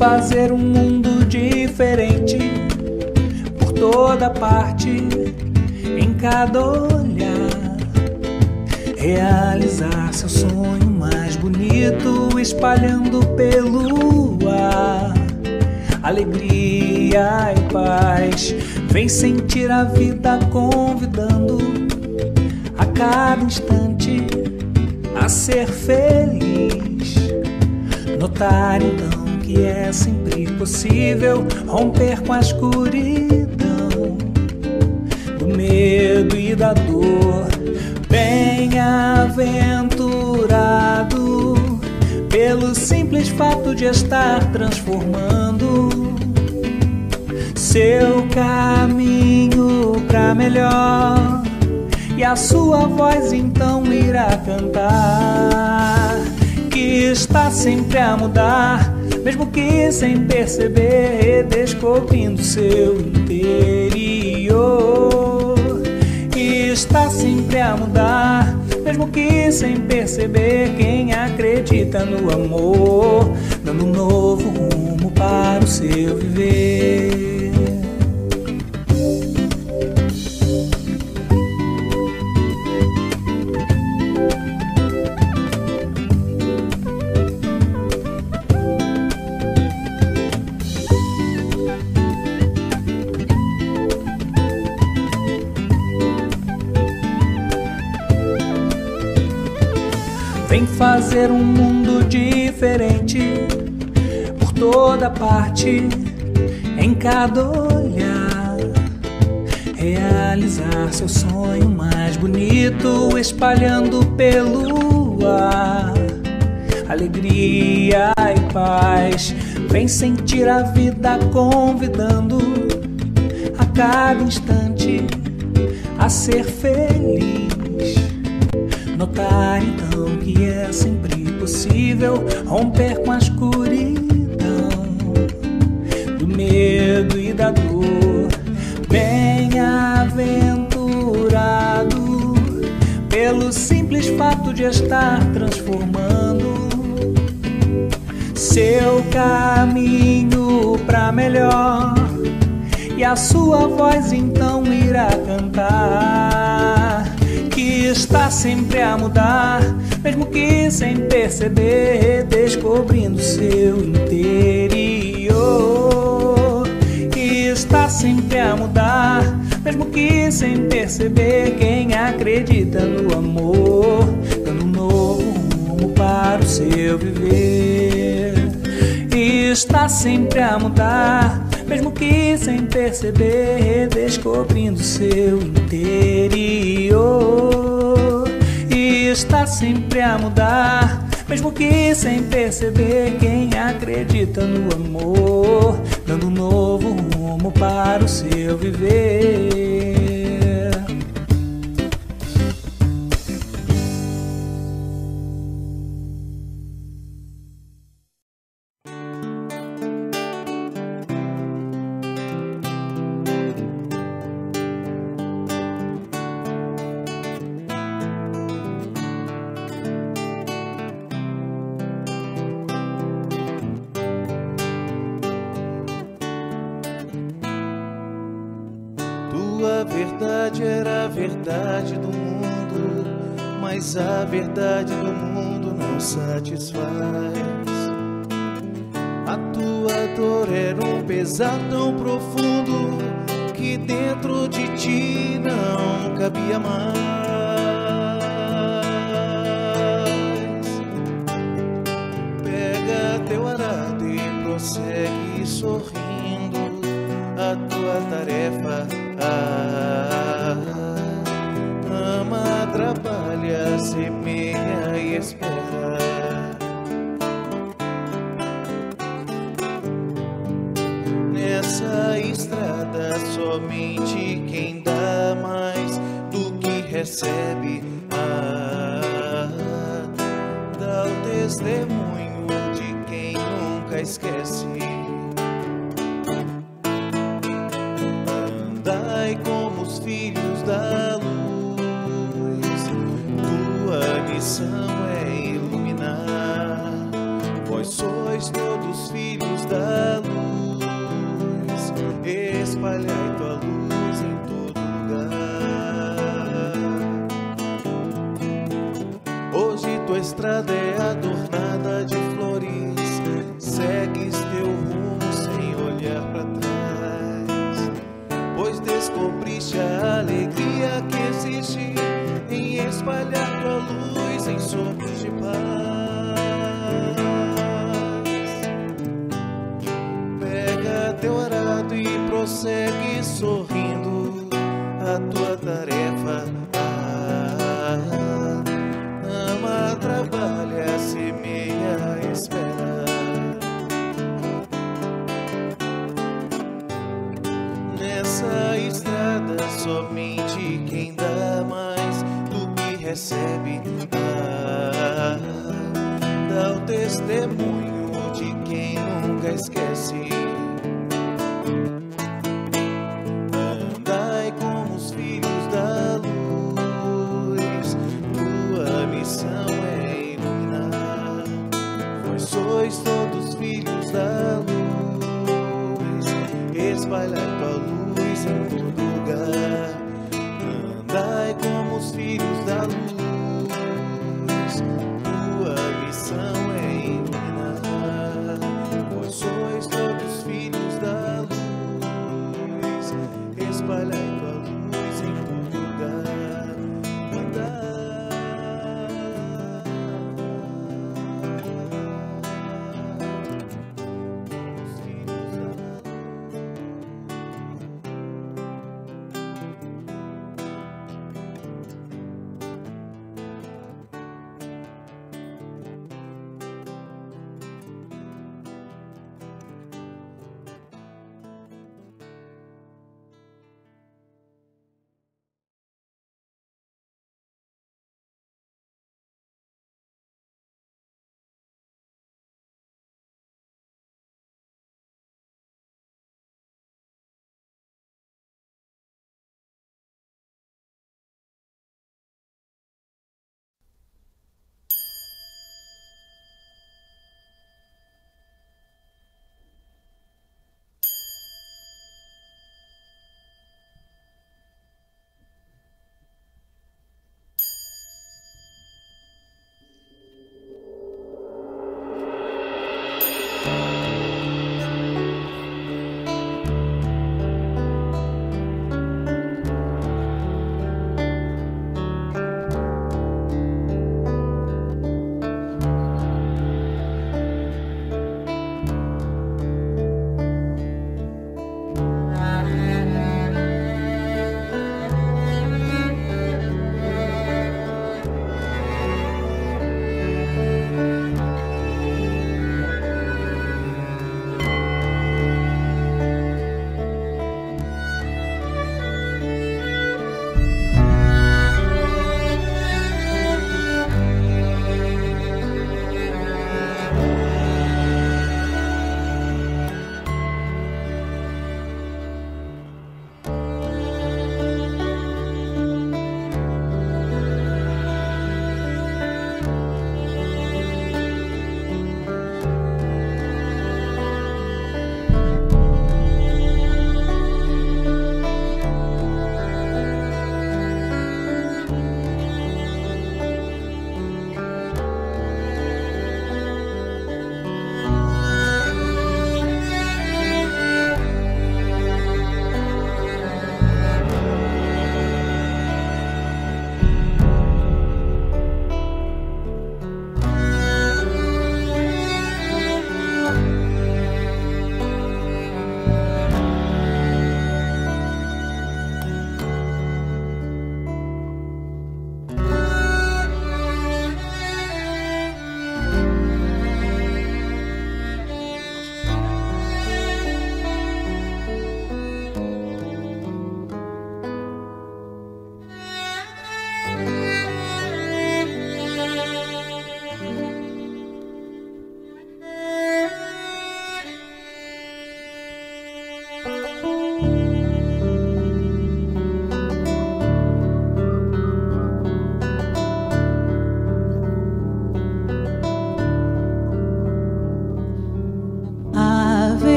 fazer um mundo diferente por toda parte, em cada olhar. Realizar seu sonho mais bonito, espalhando pelo ar alegria e paz. Vem sentir a vida convidando a cada instante a ser feliz. Notar então que é sempre possível romper com a escuridão do medo e da dor. Bem-aventurado pelo simples fato de estar transformando seu caminho pra melhor, e a sua voz então irá cantar que está sempre a mudar, mesmo que sem perceber, descobrindo seu interior. E está sempre a mudar, mesmo que sem perceber, quem acredita no amor, dando um novo rumo para o seu viver. Vem fazer um mundo diferente por toda parte, em cada olhar. Realizar seu sonho mais bonito, espalhando pelo ar alegria e paz. Vem sentir a vida convidando a cada instante a ser feliz. Notar então que é sempre possível romper com a escuridão do medo e da dor. Bem-aventurado pelo simples fato de estar transformando seu caminho pra melhor, e a sua voz então irá cantar que está sempre a mudar, mesmo que sem perceber, descobrindo seu interior. E está sempre a mudar, mesmo que sem perceber, quem acredita no amor, dando um novo rumo para o seu viver. E está sempre a mudar, mesmo que sem perceber, descobrindo seu interior. E está sempre a mudar, mesmo que sem perceber, quem acredita no amor, dando um novo rumo para o seu viver. Tua verdade era a verdade do mundo, mas a verdade do mundo não satisfaz. A tua dor era um pesar tão profundo que dentro de ti não cabia mais. Pega teu arado e prossegue sorrindo a tua tarefa. Ama, trabalha, semeia e espera. Nessa estrada somente quem dá mais do que recebe dá o testemunho de quem nunca esquece. Andai como os filhos da luz, tua missão é iluminar. Vós sois todos filhos da estrada é adornada de flores, segues teu rumo sem olhar para trás, pois descobriste a alegria que existe em espalhar tua luz em sopros de paz. Pega teu arado e prossegue sorrindo a tua tarefa. Ama, trabalha, semeia, espera. Nessa estrada somente quem dá mais do que recebe dá o testemunho de quem nunca esquece. Andai como os filhos da luz, tua missão é iluminar. Vós sois todos filhos da luz, espalhai tua luz em todo lugar. Andai como os filhos da luz, tua missão é iluminar. Vós sois todos filhos da luz, espalhai tua luz em todo lugar.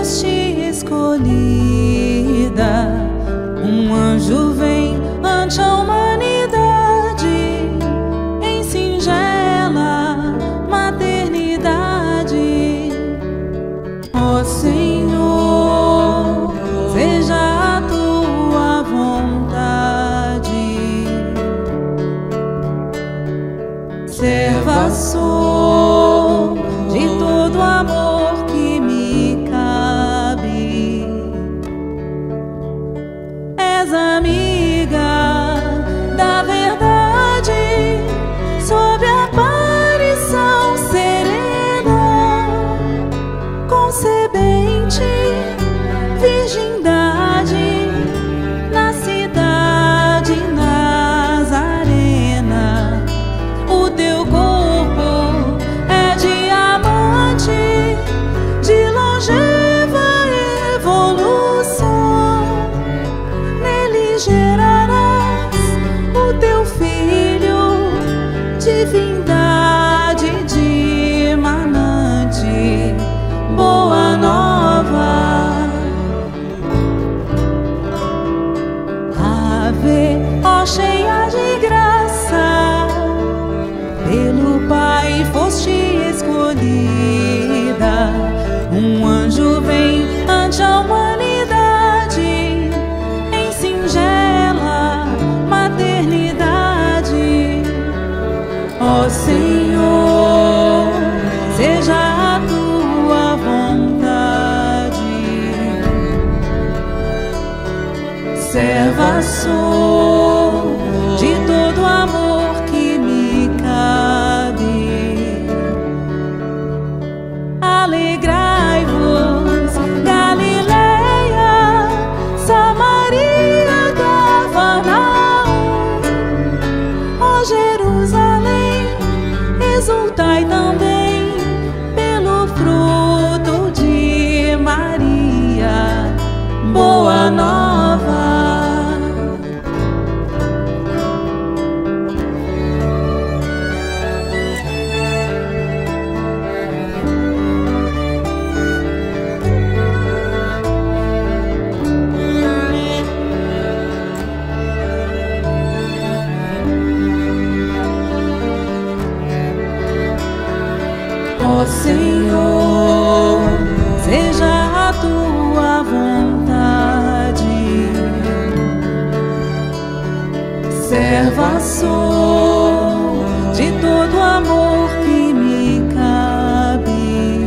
foste escolhida, um anjo mais amiga da verdade, sob a aparição serena, concebente, virgindade, na cidade nazarena. O teu corpo é diamante de longeva evolução. Nele gerarás o teu filho, divindade dimanante. Boa nova, ave, ó cheia de graça, pelo Pai foste escolhida. Um anjo vem ante a humanidade em singela maternidade. Ó Senhor, seja a tua vontade. Serva sou de todo amor que me cabe. Alegrai-vos, Galileia, Samaria, Cafarnaum. Ó Jerusalém, exultai também pelo fruto de Maria. Boa nova. Ó Senhor, seja a tua vontade. Serva sou de todo amor que me cabe.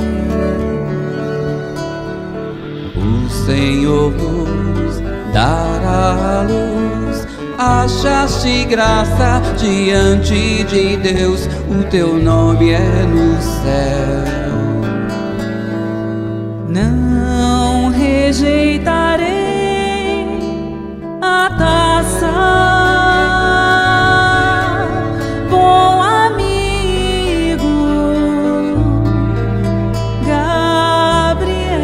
O Senhor nos dará a luz, achaste graça diante de Deus, o teu nome é no céu. Não rejeitarei a taça, bom amigo Gabriel.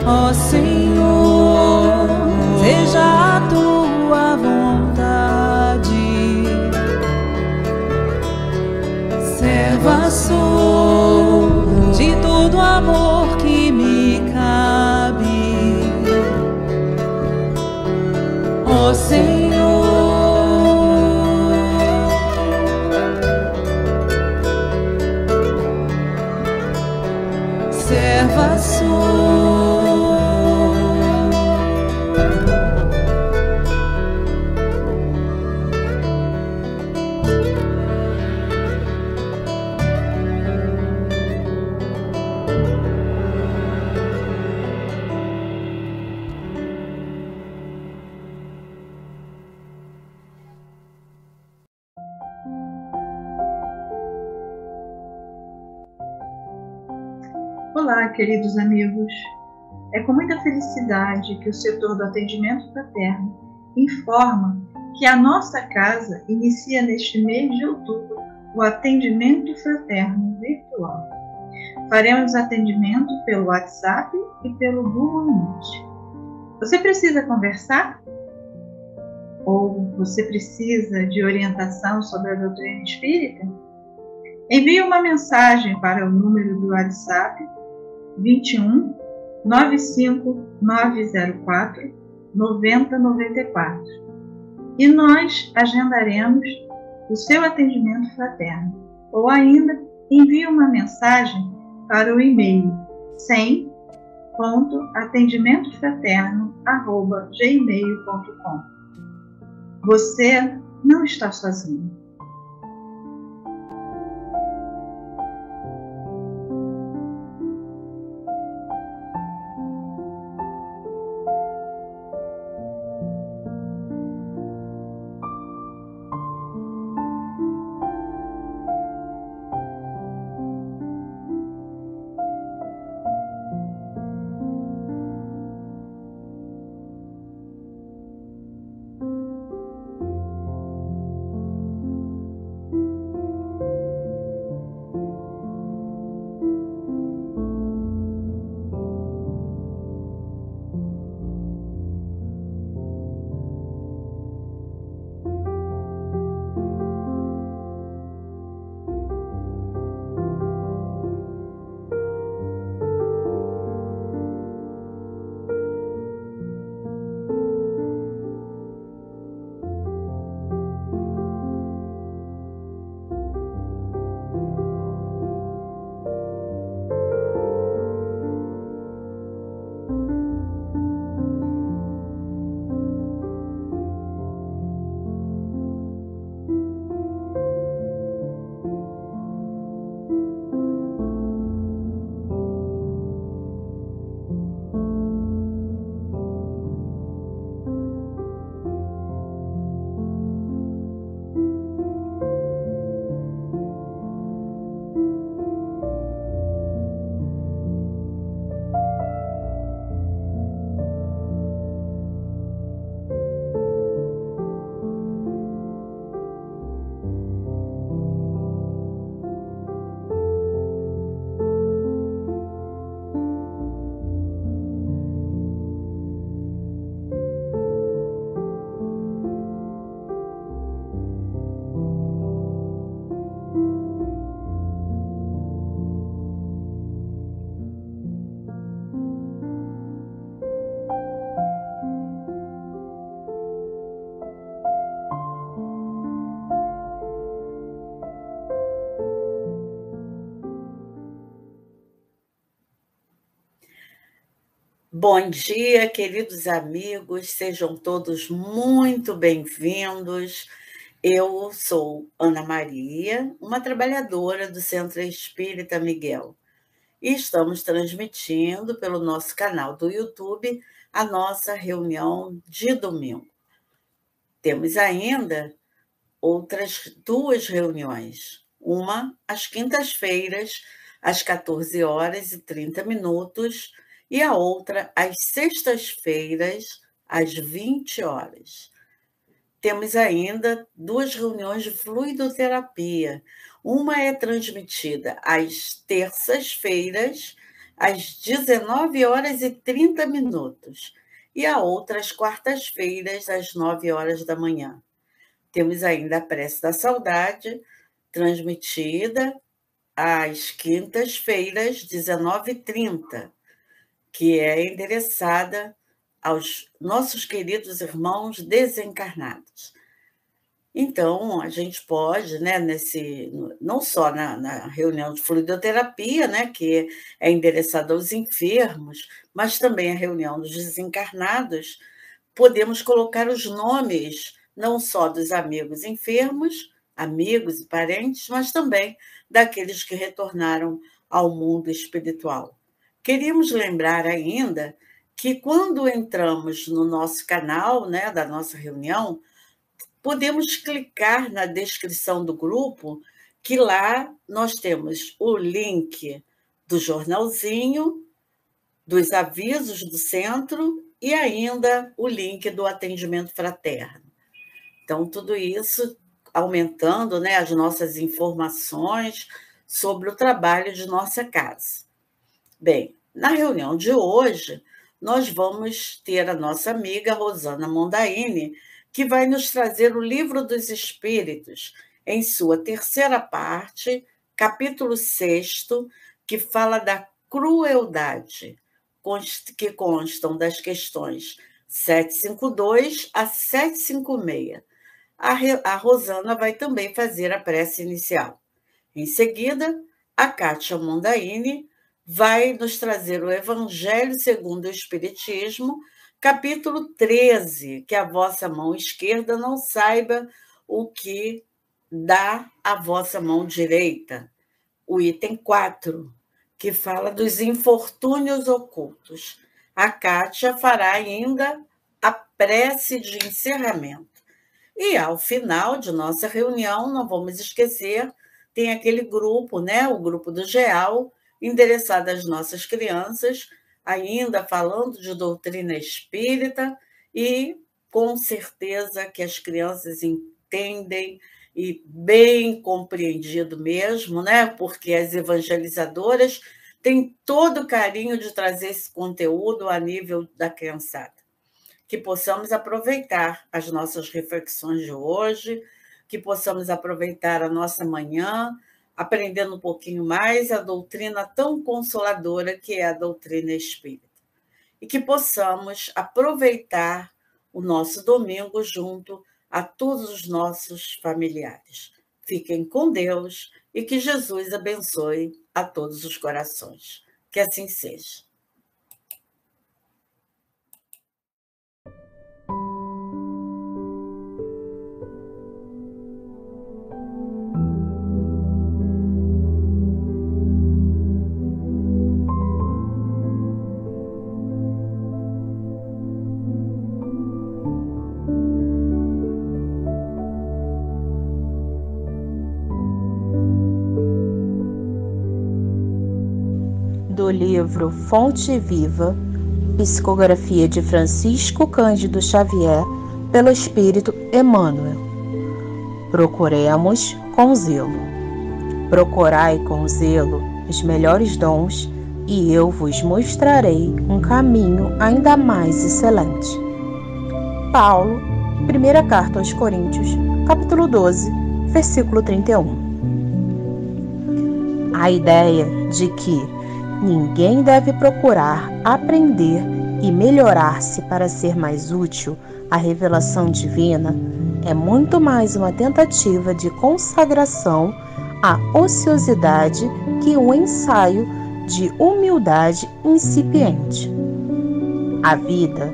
Ó Senhor, seja a tua vontade. Serva sou de todo amor que me cabe. Ó Senhor, serva sou. Olá, queridos amigos. É com muita felicidade que o setor do atendimento fraterno informa que a nossa casa inicia neste mês de outubro o atendimento fraterno virtual. Faremos atendimento pelo WhatsApp e pelo Google Meet. Você precisa conversar? Ou você precisa de orientação sobre a doutrina espírita? Envie uma mensagem para o número do WhatsApp 21 95 904 9094 e nós agendaremos o seu atendimento fraterno. Ou ainda, envie uma mensagem para o e-mail 100.atendimento-fraterno@gmail.com. Você não está sozinho. Bom dia, queridos amigos, sejam todos muito bem-vindos. Eu sou Ana Maria, uma trabalhadora do Centro Espírita Miguel, e estamos transmitindo pelo nosso canal do YouTube a nossa reunião de domingo. Temos ainda outras 2 reuniões, uma às quintas-feiras, às 14h30, e a outra às sextas-feiras, às 20h. Temos ainda 2 reuniões de fluidoterapia. Uma é transmitida às terças-feiras, às 19h30, e a outra às quartas-feiras, às 9h da manhã. Temos ainda a Prece da Saudade, transmitida às quintas-feiras, 19h30, que é endereçada aos nossos queridos irmãos desencarnados. Então, a gente pode, né, não só na reunião de fluidoterapia, né, que é endereçada aos enfermos, mas também a reunião dos desencarnados, podemos colocar os nomes não só dos amigos enfermos, amigos e parentes, mas também daqueles que retornaram ao mundo espiritual. Queríamos lembrar ainda que quando entramos no nosso canal, né, da nossa reunião, podemos clicar na descrição do grupo, que lá nós temos o link do jornalzinho, dos avisos do centro e ainda o link do atendimento fraterno. Então, tudo isso aumentando, né, as nossas informações sobre o trabalho de nossa casa. Bem, na reunião de hoje, nós vamos ter a nossa amiga Rosana Mondaini, que vai nos trazer o Livro dos Espíritos, em sua terceira parte, capítulo 6º, que fala da crueldade, que constam das questões 752 a 756. A Rosana vai também fazer a prece inicial. Em seguida, a Kátia Mondaini vai nos trazer o Evangelho segundo o Espiritismo, capítulo 13, que a vossa mão esquerda não saiba o que dá a vossa mão direita. O item 4, que fala dos infortúnios ocultos. A Kátia fará ainda a prece de encerramento. E, ao final de nossa reunião, não vamos esquecer, tem aquele grupo, né, o grupo do GEAL, endereçado às nossas crianças, ainda falando de doutrina espírita, e com certeza que as crianças entendem, e bem compreendido mesmo, né? Porque as evangelizadoras têm todo o carinho de trazer esse conteúdo a nível da criançada. Que possamos aproveitar as nossas reflexões de hoje, que possamos aproveitar a nossa manhã, aprendendo um pouquinho mais a doutrina tão consoladora que é a doutrina espírita. E que possamos aproveitar o nosso domingo junto a todos os nossos familiares. Fiquem com Deus e que Jesus abençoe a todos os corações. Que assim seja. Do livro Fonte Viva, psicografia de Francisco Cândido Xavier, pelo Espírito Emmanuel. Procuremos com zelo. Procurai com zelo os melhores dons, e eu vos mostrarei um caminho ainda mais excelente. Paulo, primeira carta aos Coríntios, capítulo 12, versículo 31. A ideia de que ninguém deve procurar aprender e melhorar-se para ser mais útil à revelação divina é muito mais uma tentativa de consagração à ociosidade que um ensaio de humildade incipiente. A vida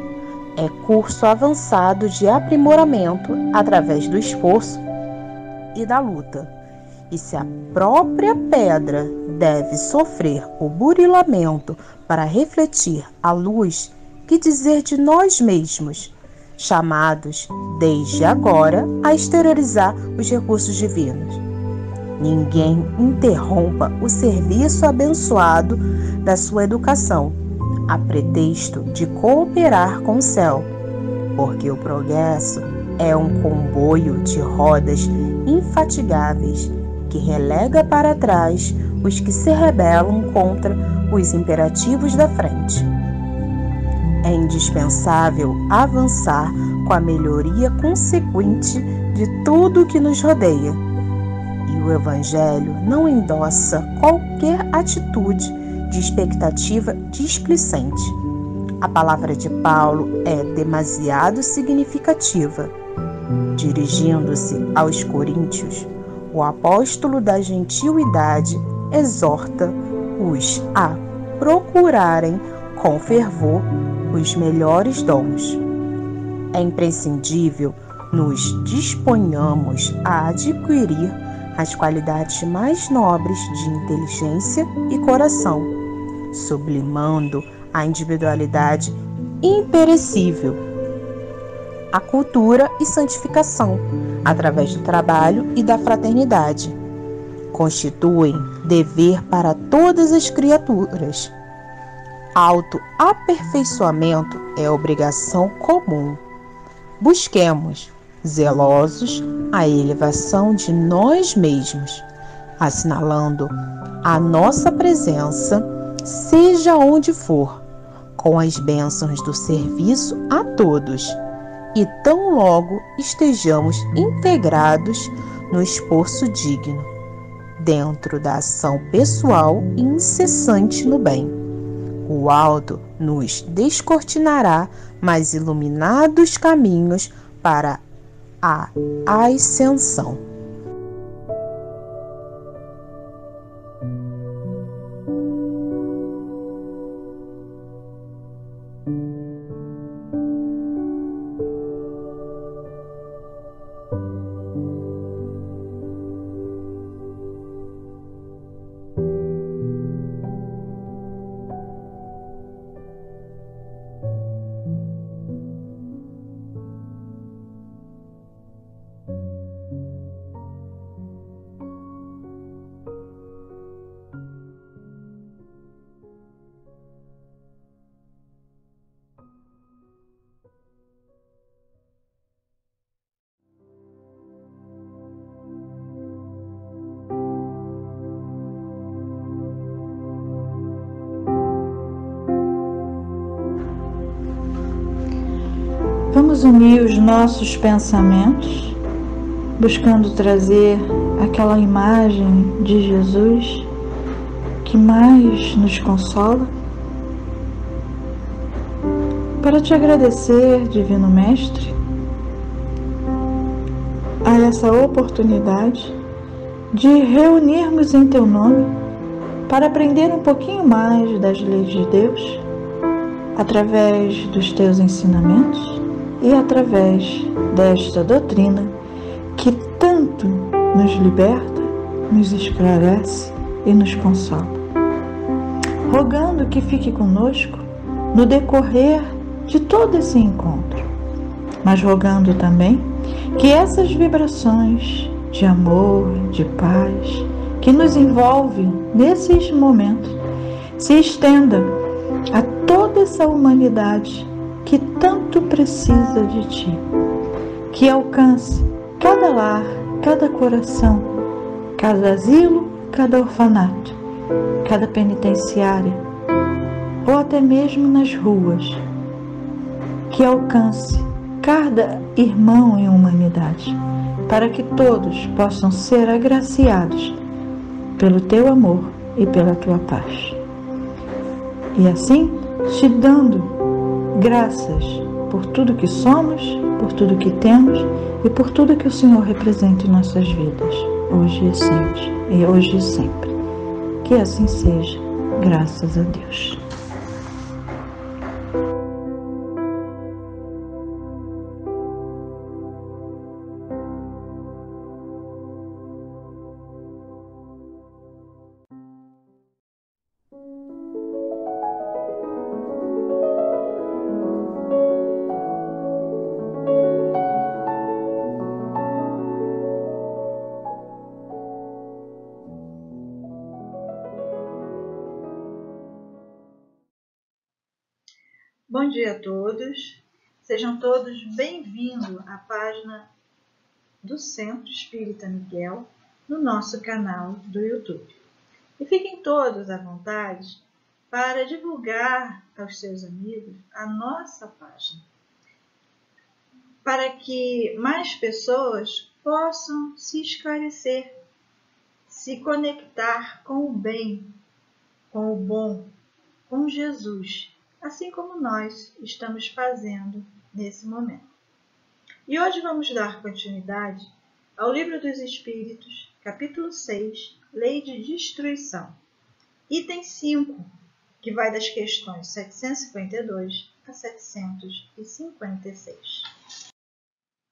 é curso avançado de aprimoramento através do esforço e da luta. E se a própria pedra deve sofrer o burilamento para refletir a luz, que dizer de nós mesmos, chamados desde agora a exteriorizar os recursos divinos? Ninguém interrompa o serviço abençoado da sua educação, a pretexto de cooperar com o céu, porque o progresso é um comboio de rodas infatigáveis que relega para trás os que se rebelam contra os imperativos da frente. É indispensável avançar com a melhoria consequente de tudo o que nos rodeia. E o Evangelho não endossa qualquer atitude de expectativa displicente. A palavra de Paulo é demasiado significativa. Dirigindo-se aos coríntios, o apóstolo da gentilidade exorta-os a procurarem com fervor os melhores dons. É imprescindível nos disponhamos a adquirir as qualidades mais nobres de inteligência e coração, sublimando a individualidade imperecível, a cultura e santificação, através do trabalho e da fraternidade. Constituem dever para todas as criaturas. Autoaperfeiçoamento é obrigação comum. Busquemos, zelosos, a elevação de nós mesmos, assinalando a nossa presença, seja onde for, com as bênçãos do serviço a todos, e tão logo estejamos integrados no esforço digno, dentro da ação pessoal e incessante no bem. O alto nos descortinará mais iluminados caminhos para a ascensão. vamos unir os nossos pensamentos, buscando trazer aquela imagem de Jesus que mais nos consola, para te agradecer, Divino Mestre, a essa oportunidade de reunirmos em Teu nome para aprender um pouquinho mais das leis de Deus, através dos Teus ensinamentos e através desta doutrina que tanto nos liberta, nos esclarece e nos consola. Rogando que fique conosco no decorrer de todo esse encontro, mas rogando também que essas vibrações de amor, de paz, que nos envolvem nesses momentos, se estenda a toda essa humanidade que tanto precisa de Ti, que alcance cada lar, cada coração, cada asilo, cada orfanato, cada penitenciária, ou até mesmo nas ruas, que alcance cada irmão em humanidade, para que todos possam ser agraciados pelo Teu amor e pela Tua paz. E assim, te dando graças por tudo que somos, por tudo que temos e por tudo que o Senhor representa em nossas vidas, hoje e sempre. Que assim seja, graças a Deus. Bom dia a todos, sejam todos bem-vindos à página do Centro Espírita Miguel no nosso canal do YouTube. E fiquem todos à vontade para divulgar aos seus amigos a nossa página, para que mais pessoas possam se esclarecer, se conectar com o bem, com o bom, com Jesus, assim como nós estamos fazendo nesse momento. E hoje vamos dar continuidade ao Livro dos Espíritos, capítulo 6, Lei de Destruição, item 5, que vai das questões 752 a 756.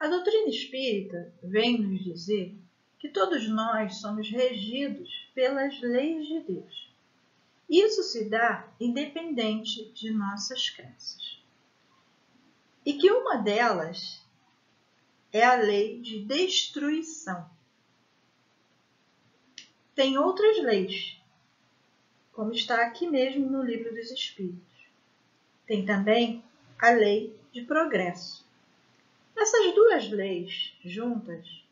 A doutrina espírita vem nos dizer que todos nós somos regidos pelas leis de Deus. Isso se dá independente de nossas crenças. E que uma delas é a lei de destruição. Tem outras leis, como está aqui mesmo no Livro dos Espíritos. Tem também a lei de progresso. Essas duas leis juntas,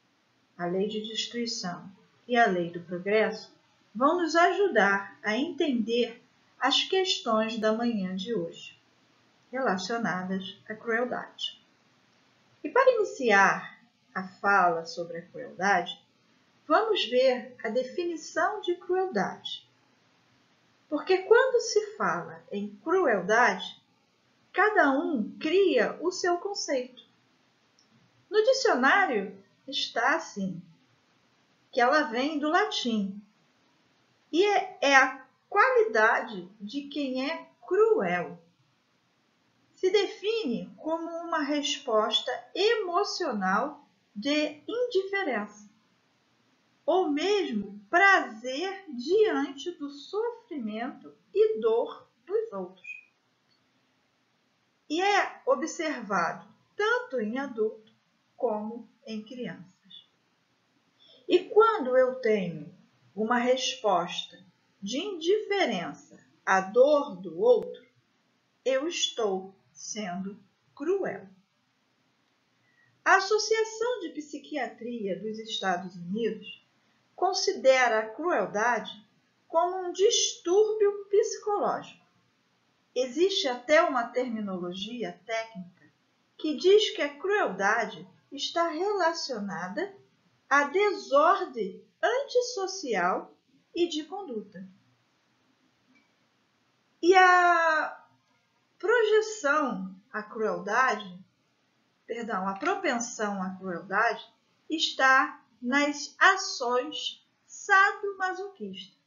a lei de destruição e a lei do progresso, vão nos ajudar a entender as questões da manhã de hoje, relacionadas à crueldade. E para iniciar a fala sobre a crueldade, vamos ver a definição de crueldade. Porque quando se fala em crueldade, cada um cria o seu conceito. No dicionário está assim, que ela vem do latim, e é a qualidade de quem é cruel. Se define como uma resposta emocional de indiferença, ou mesmo prazer diante do sofrimento e dor dos outros. E é observado tanto em adulto como em crianças. E quando eu tenho uma resposta de indiferença à dor do outro, eu estou sendo cruel. A Associação de Psiquiatria dos Estados Unidos considera a crueldade como um distúrbio psicológico. Existe até uma terminologia técnica que diz que a crueldade está relacionada à desordem antissocial e de conduta. E a projeção à crueldade, a propensão à crueldade está nas ações sadomasoquistas.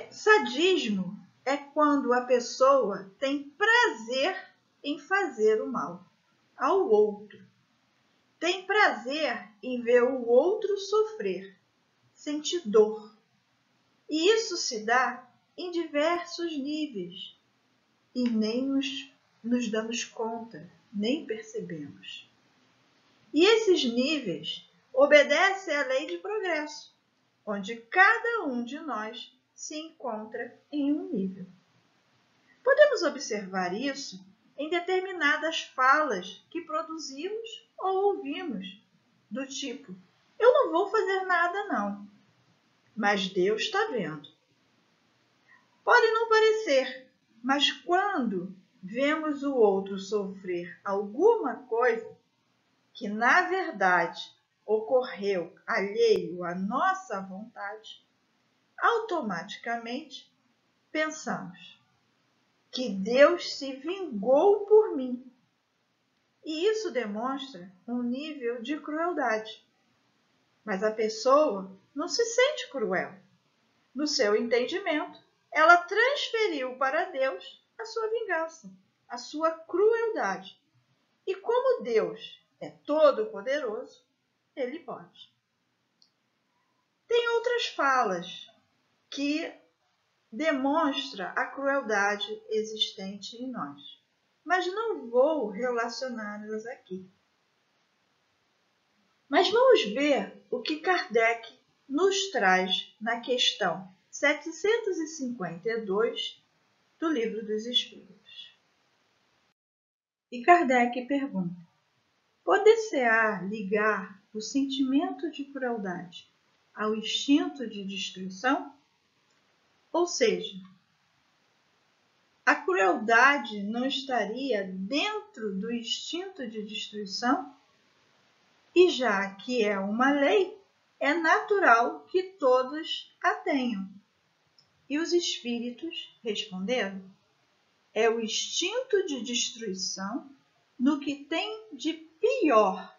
Sadismo é quando a pessoa tem prazer em fazer o mal ao outro. Tem prazer em ver o outro sofrer, sentir dor. E isso se dá em diversos níveis e nem nos damos conta, nem percebemos. E esses níveis obedecem à lei de progresso, onde cada um de nós se encontra em um nível. Podemos observar isso em determinadas falas que produzimos ou ouvimos, do tipo: eu não vou fazer nada não, mas Deus está vendo. Pode não parecer, mas quando vemos o outro sofrer alguma coisa que, na verdade, ocorreu alheio à nossa vontade, automaticamente pensamos que Deus se vingou por mim. E isso demonstra um nível de crueldade. Mas a pessoa não se sente cruel. No seu entendimento, ela transferiu para Deus a sua vingança, a sua crueldade. E como Deus é todo-poderoso, ele pode. Tem outras falas que demonstram a crueldade existente em nós, mas não vou relacioná-las aqui. Mas vamos ver o que Kardec nos traz na questão 752 do Livro dos Espíritos. E Kardec pergunta: pode-se-á ligar o sentimento de crueldade ao instinto de destruição? Ou seja, a crueldade não estaria dentro do instinto de destruição? E já que é uma lei, é natural que todos a tenham. E os espíritos responderam: é o instinto de destruição no que tem de pior,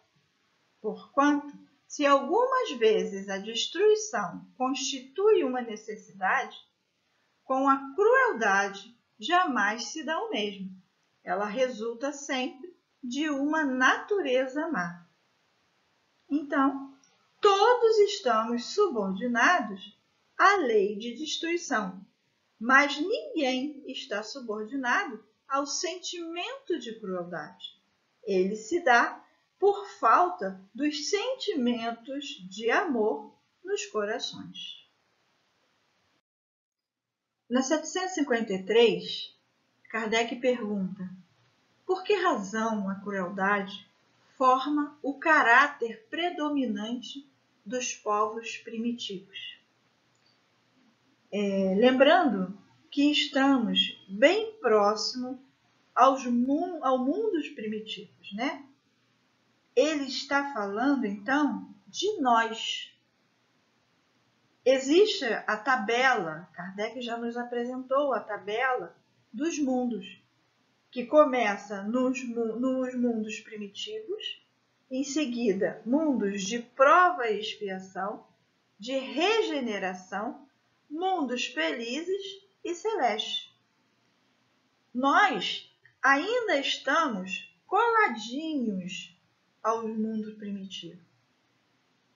porquanto, se algumas vezes a destruição constitui uma necessidade, com a crueldade jamais se dá o mesmo. Ela resulta sempre de uma natureza má. Então, todos estamos subordinados à lei de destruição, mas ninguém está subordinado ao sentimento de crueldade. Ele se dá por falta dos sentimentos de amor nos corações. Na 753, Kardec pergunta: por que razão a crueldade forma o caráter predominante dos povos primitivos? Lembrando que estamos bem próximo ao mundo dos primitivos, né? Ele está falando, então, de nós. Existe a tabela, Kardec já nos apresentou a tabela dos mundos, que começa nos mundos primitivos, em seguida, mundos de prova e expiação, de regeneração, mundos felizes e celestes. Nós ainda estamos coladinhos ao mundo primitivo.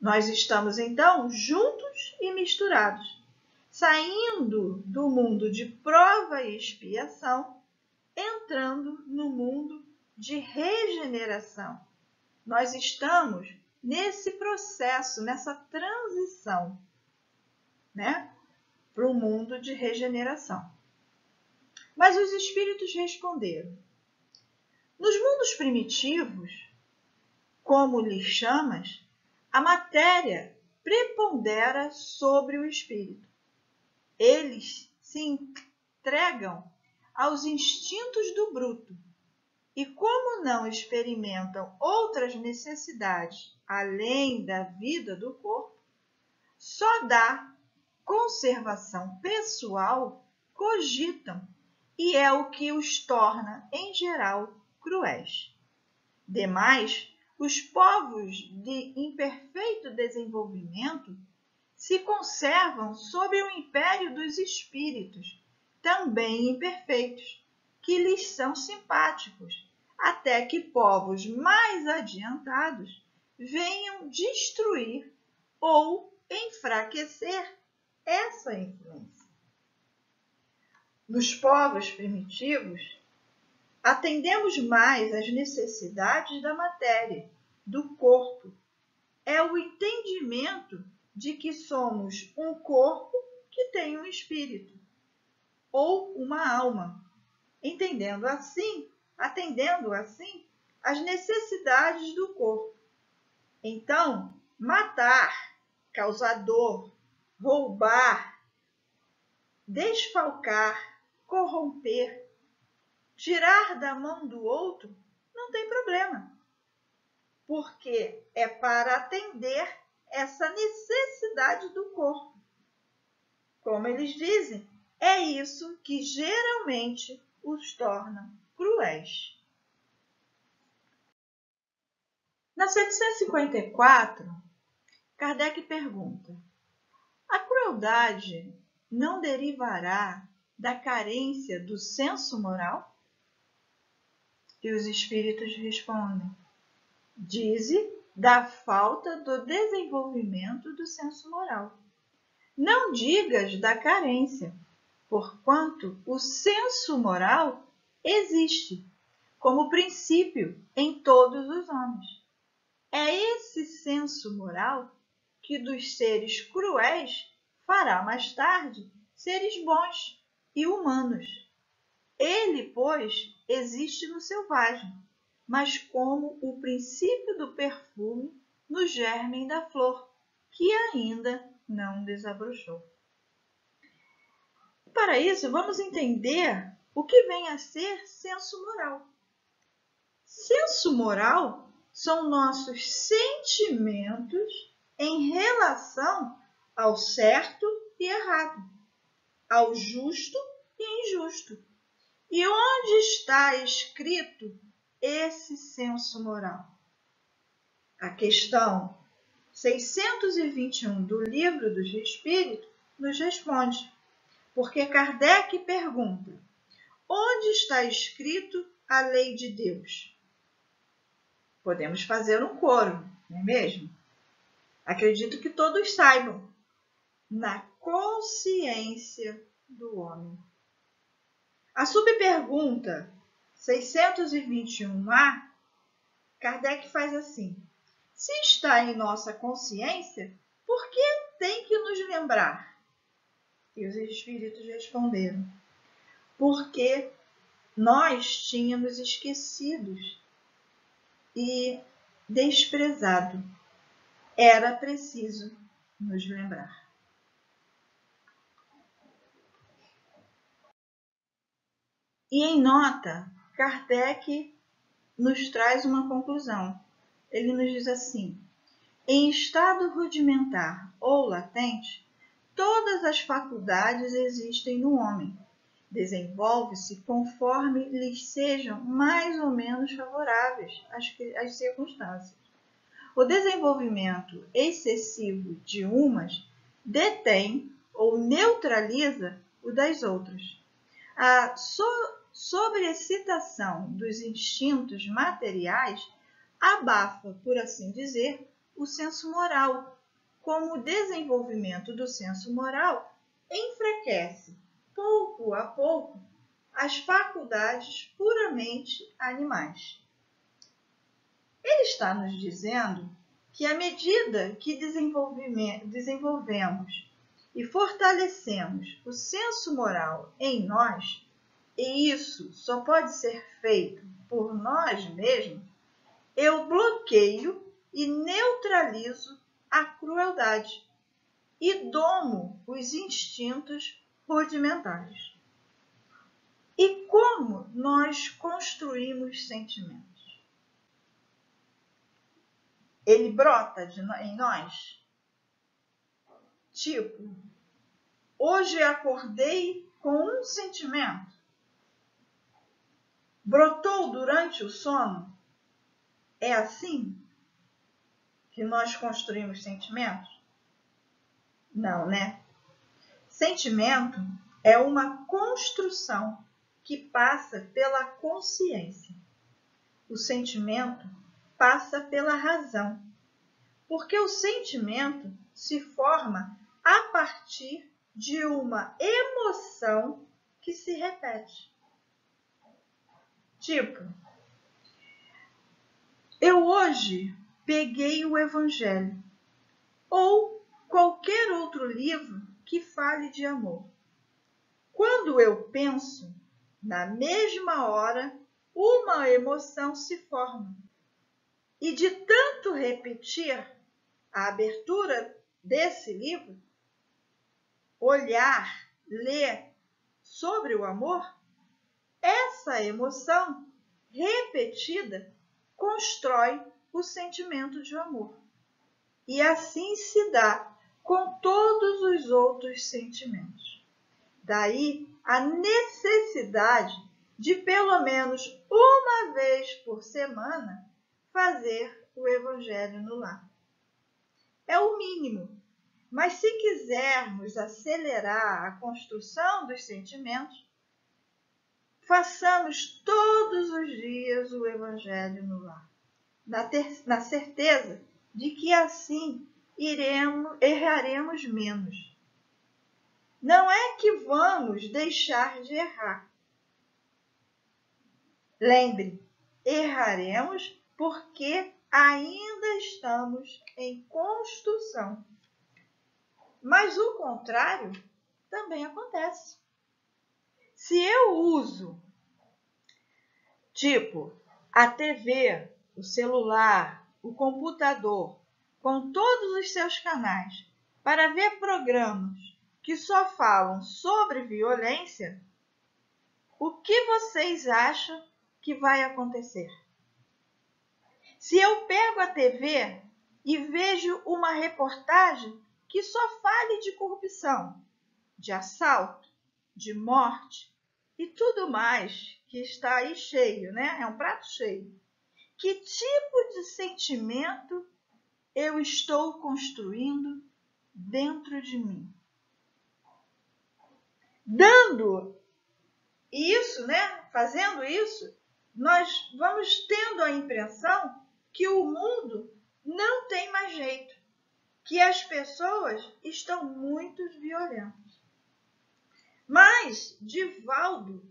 Nós estamos, então, juntos e misturados, saindo do mundo de prova e expiação, entrando no mundo de regeneração. Nós estamos nesse processo, nessa transição, né, para o mundo de regeneração. Mas os espíritos responderam: nos mundos primitivos, como lhes chamas, a matéria prepondera sobre o espírito. Eles se entregam aos instintos do bruto, e como não experimentam outras necessidades além da vida do corpo, só da conservação pessoal cogitam, e é o que os torna, em geral, cruéis. Demais, os povos de imperfeito desenvolvimento se conservam sob o império dos espíritos, também imperfeitos, que lhes são simpáticos, até que povos mais adiantados venham destruir ou enfraquecer essa influência. Nos povos primitivos, atendemos mais às necessidades da matéria, do corpo. É o entendimento de que somos um corpo que tem um espírito, ou uma alma, atendendo assim às necessidades do corpo. Então, matar, causar dor, roubar, desfalcar, corromper, tirar da mão do outro, não tem problema, porque é para atender essa necessidade do corpo. Como eles dizem, é isso que geralmente os torna cruéis. Na 754, Kardec pergunta: a crueldade não derivará da carência do senso moral? E os espíritos respondem: dize da falta do desenvolvimento do senso moral. Não digas da carência, porquanto o senso moral existe como princípio em todos os homens. É esse senso moral que dos seres cruéis fará mais tarde seres bons e humanos. Ele, pois, existe no selvagem, mas como o princípio do perfume no germen da flor, que ainda não desabrochou. Para isso, vamos entender o que vem a ser senso moral. Senso moral são nossos sentimentos em relação ao certo e errado, ao justo e injusto. E onde está escrito esse senso moral? A questão 621 do Livro dos Espíritos nos responde, porque Kardec pergunta: onde está escrito a lei de Deus? Podemos fazer um coro, não é mesmo? Acredito que todos saibam. Na consciência do homem. A subpergunta 621A, Kardec faz assim: se está em nossa consciência, por que tem que nos lembrar? E os espíritos responderam: porque nós tínhamos esquecido e desprezado. Era preciso nos lembrar. E em nota, Kardec nos traz uma conclusão. Ele nos diz assim: em estado rudimentar ou latente, todas as faculdades existem no homem. Desenvolve-se conforme lhes sejam mais ou menos favoráveis as circunstâncias. O desenvolvimento excessivo de umas detém ou neutraliza o das outras. A sobreexcitação dos instintos materiais abafa, por assim dizer, o senso moral, como o desenvolvimento do senso moral enfraquece, pouco a pouco, as faculdades puramente animais. Ele está nos dizendo que à medida que desenvolvemos e fortalecemos o senso moral em nós, e isso só pode ser feito por nós mesmos, eu bloqueio e neutralizo a crueldade e domo os instintos rudimentares. E como nós construímos sentimentos? Ele brota em nós? Tipo, hoje acordei com um sentimento. Brotou durante o sono? É assim que nós construímos sentimentos? Não, né? Sentimento é uma construção que passa pela consciência. O sentimento passa pela razão, porque o sentimento se forma a partir de uma emoção que se repete. Tipo, eu hoje peguei o Evangelho ou qualquer outro livro que fale de amor. Quando eu penso, na mesma hora, uma emoção se forma. E de tanto repetir a abertura desse livro, olhar, ler sobre o amor, essa emoção repetida constrói o sentimento de amor. E assim se dá com todos os outros sentimentos. Daí a necessidade de pelo menos uma vez por semana fazer o Evangelho no lar. É o mínimo, mas se quisermos acelerar a construção dos sentimentos, façamos todos os dias o Evangelho no lar, na certeza de que assim erraremos menos. Não é que vamos deixar de errar. Lembre, erraremos porque ainda estamos em construção. Mas o contrário também acontece. Se eu uso, tipo, a TV, o celular, o computador, com todos os seus canais, para ver programas que só falam sobre violência, o que vocês acham que vai acontecer? Se eu pego a TV e vejo uma reportagem que só fale de corrupção, de assalto, de morte e tudo mais que está aí cheio, né? É um prato cheio. Que tipo de sentimento eu estou construindo dentro de mim? Dando isso, né? Fazendo isso, nós vamos tendo a impressão que o mundo não tem mais jeito, que as pessoas estão muito violentas. Mas Divaldo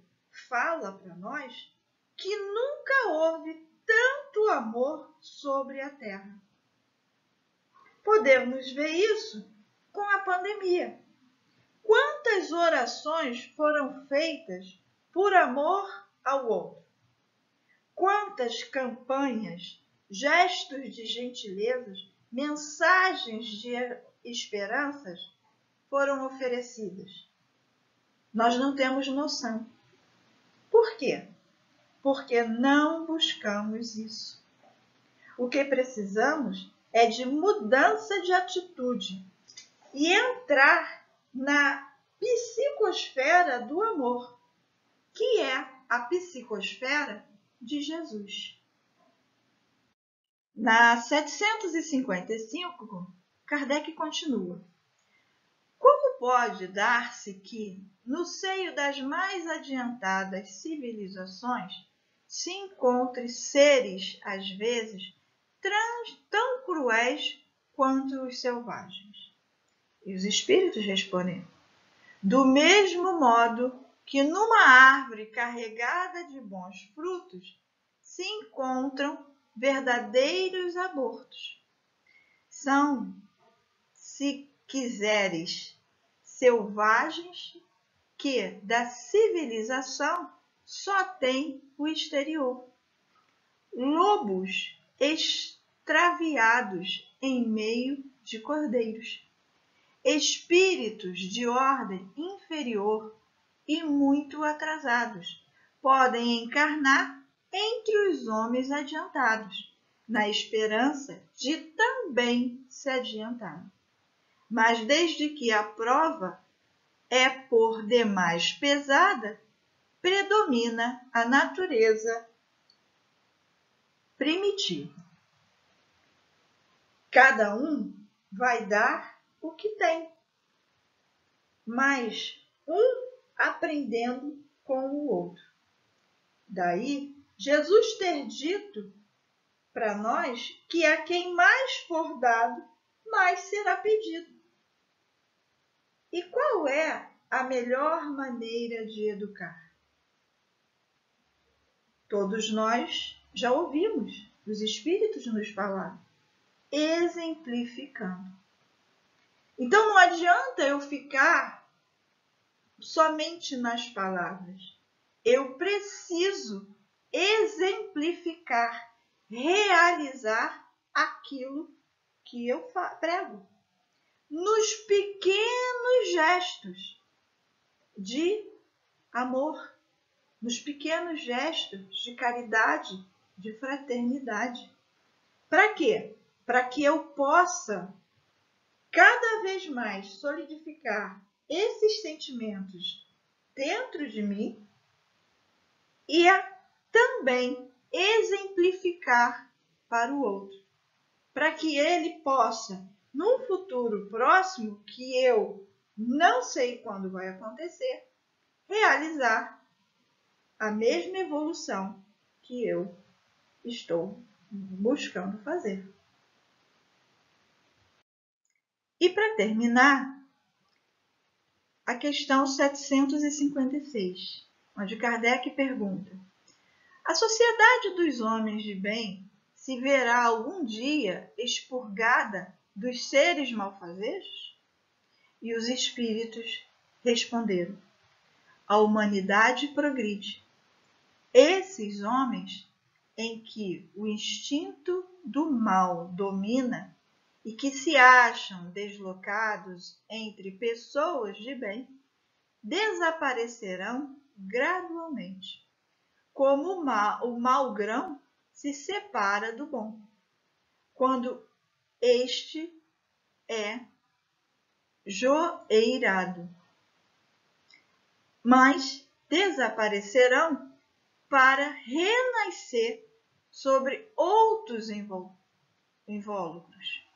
fala para nós que nunca houve tanto amor sobre a Terra. Podemos ver isso com a pandemia. Quantas orações foram feitas por amor ao outro? Quantas campanhas, gestos de gentilezas, mensagens de esperanças foram oferecidas? Nós não temos noção. Por quê? Porque não buscamos isso. O que precisamos é de mudança de atitude e entrar na psicosfera do amor, que é a psicosfera de Jesus. Na 755, Kardec continua. Como pode dar-se que, no seio das mais adiantadas civilizações, se encontre seres, às vezes, tão cruéis quanto os selvagens? E os espíritos respondem, do mesmo modo que numa árvore carregada de bons frutos se encontram verdadeiros abortos. São, se quiseres, selvagens que da civilização só têm o exterior. Lobos extraviados em meio de cordeiros. Espíritos de ordem inferior e muito atrasados. Podem encarnar entre os homens adiantados, na esperança de também se adiantar. Mas desde que a prova é por demais pesada, predomina a natureza primitiva. Cada um vai dar o que tem, mas um aprendendo com o outro. Daí, Jesus ter dito para nós que a quem mais for dado, mais será pedido. E qual é a melhor maneira de educar? Todos nós já ouvimos os Espíritos nos falar, exemplificando. Então não adianta eu ficar somente nas palavras. Eu preciso exemplificar, realizar aquilo que eu prego. Nos pequenos gestos de amor, nos pequenos gestos de caridade, de fraternidade. Para quê? Para que eu possa cada vez mais solidificar esses sentimentos dentro de mim e também exemplificar para o outro, para que ele possa, num futuro próximo, que eu não sei quando vai acontecer, realizar a mesma evolução que eu estou buscando fazer. E para terminar, a questão 756, onde Kardec pergunta: a sociedade dos homens de bem se verá algum dia expurgada dos seres malfazejos? E os espíritos responderam: a humanidade progride. Esses homens em que o instinto do mal domina e que se acham deslocados entre pessoas de bem, desaparecerão gradualmente, como o mau grão se separa do bom, quando este é joeirado. Mas desaparecerão para renascer sobre outros invólucros.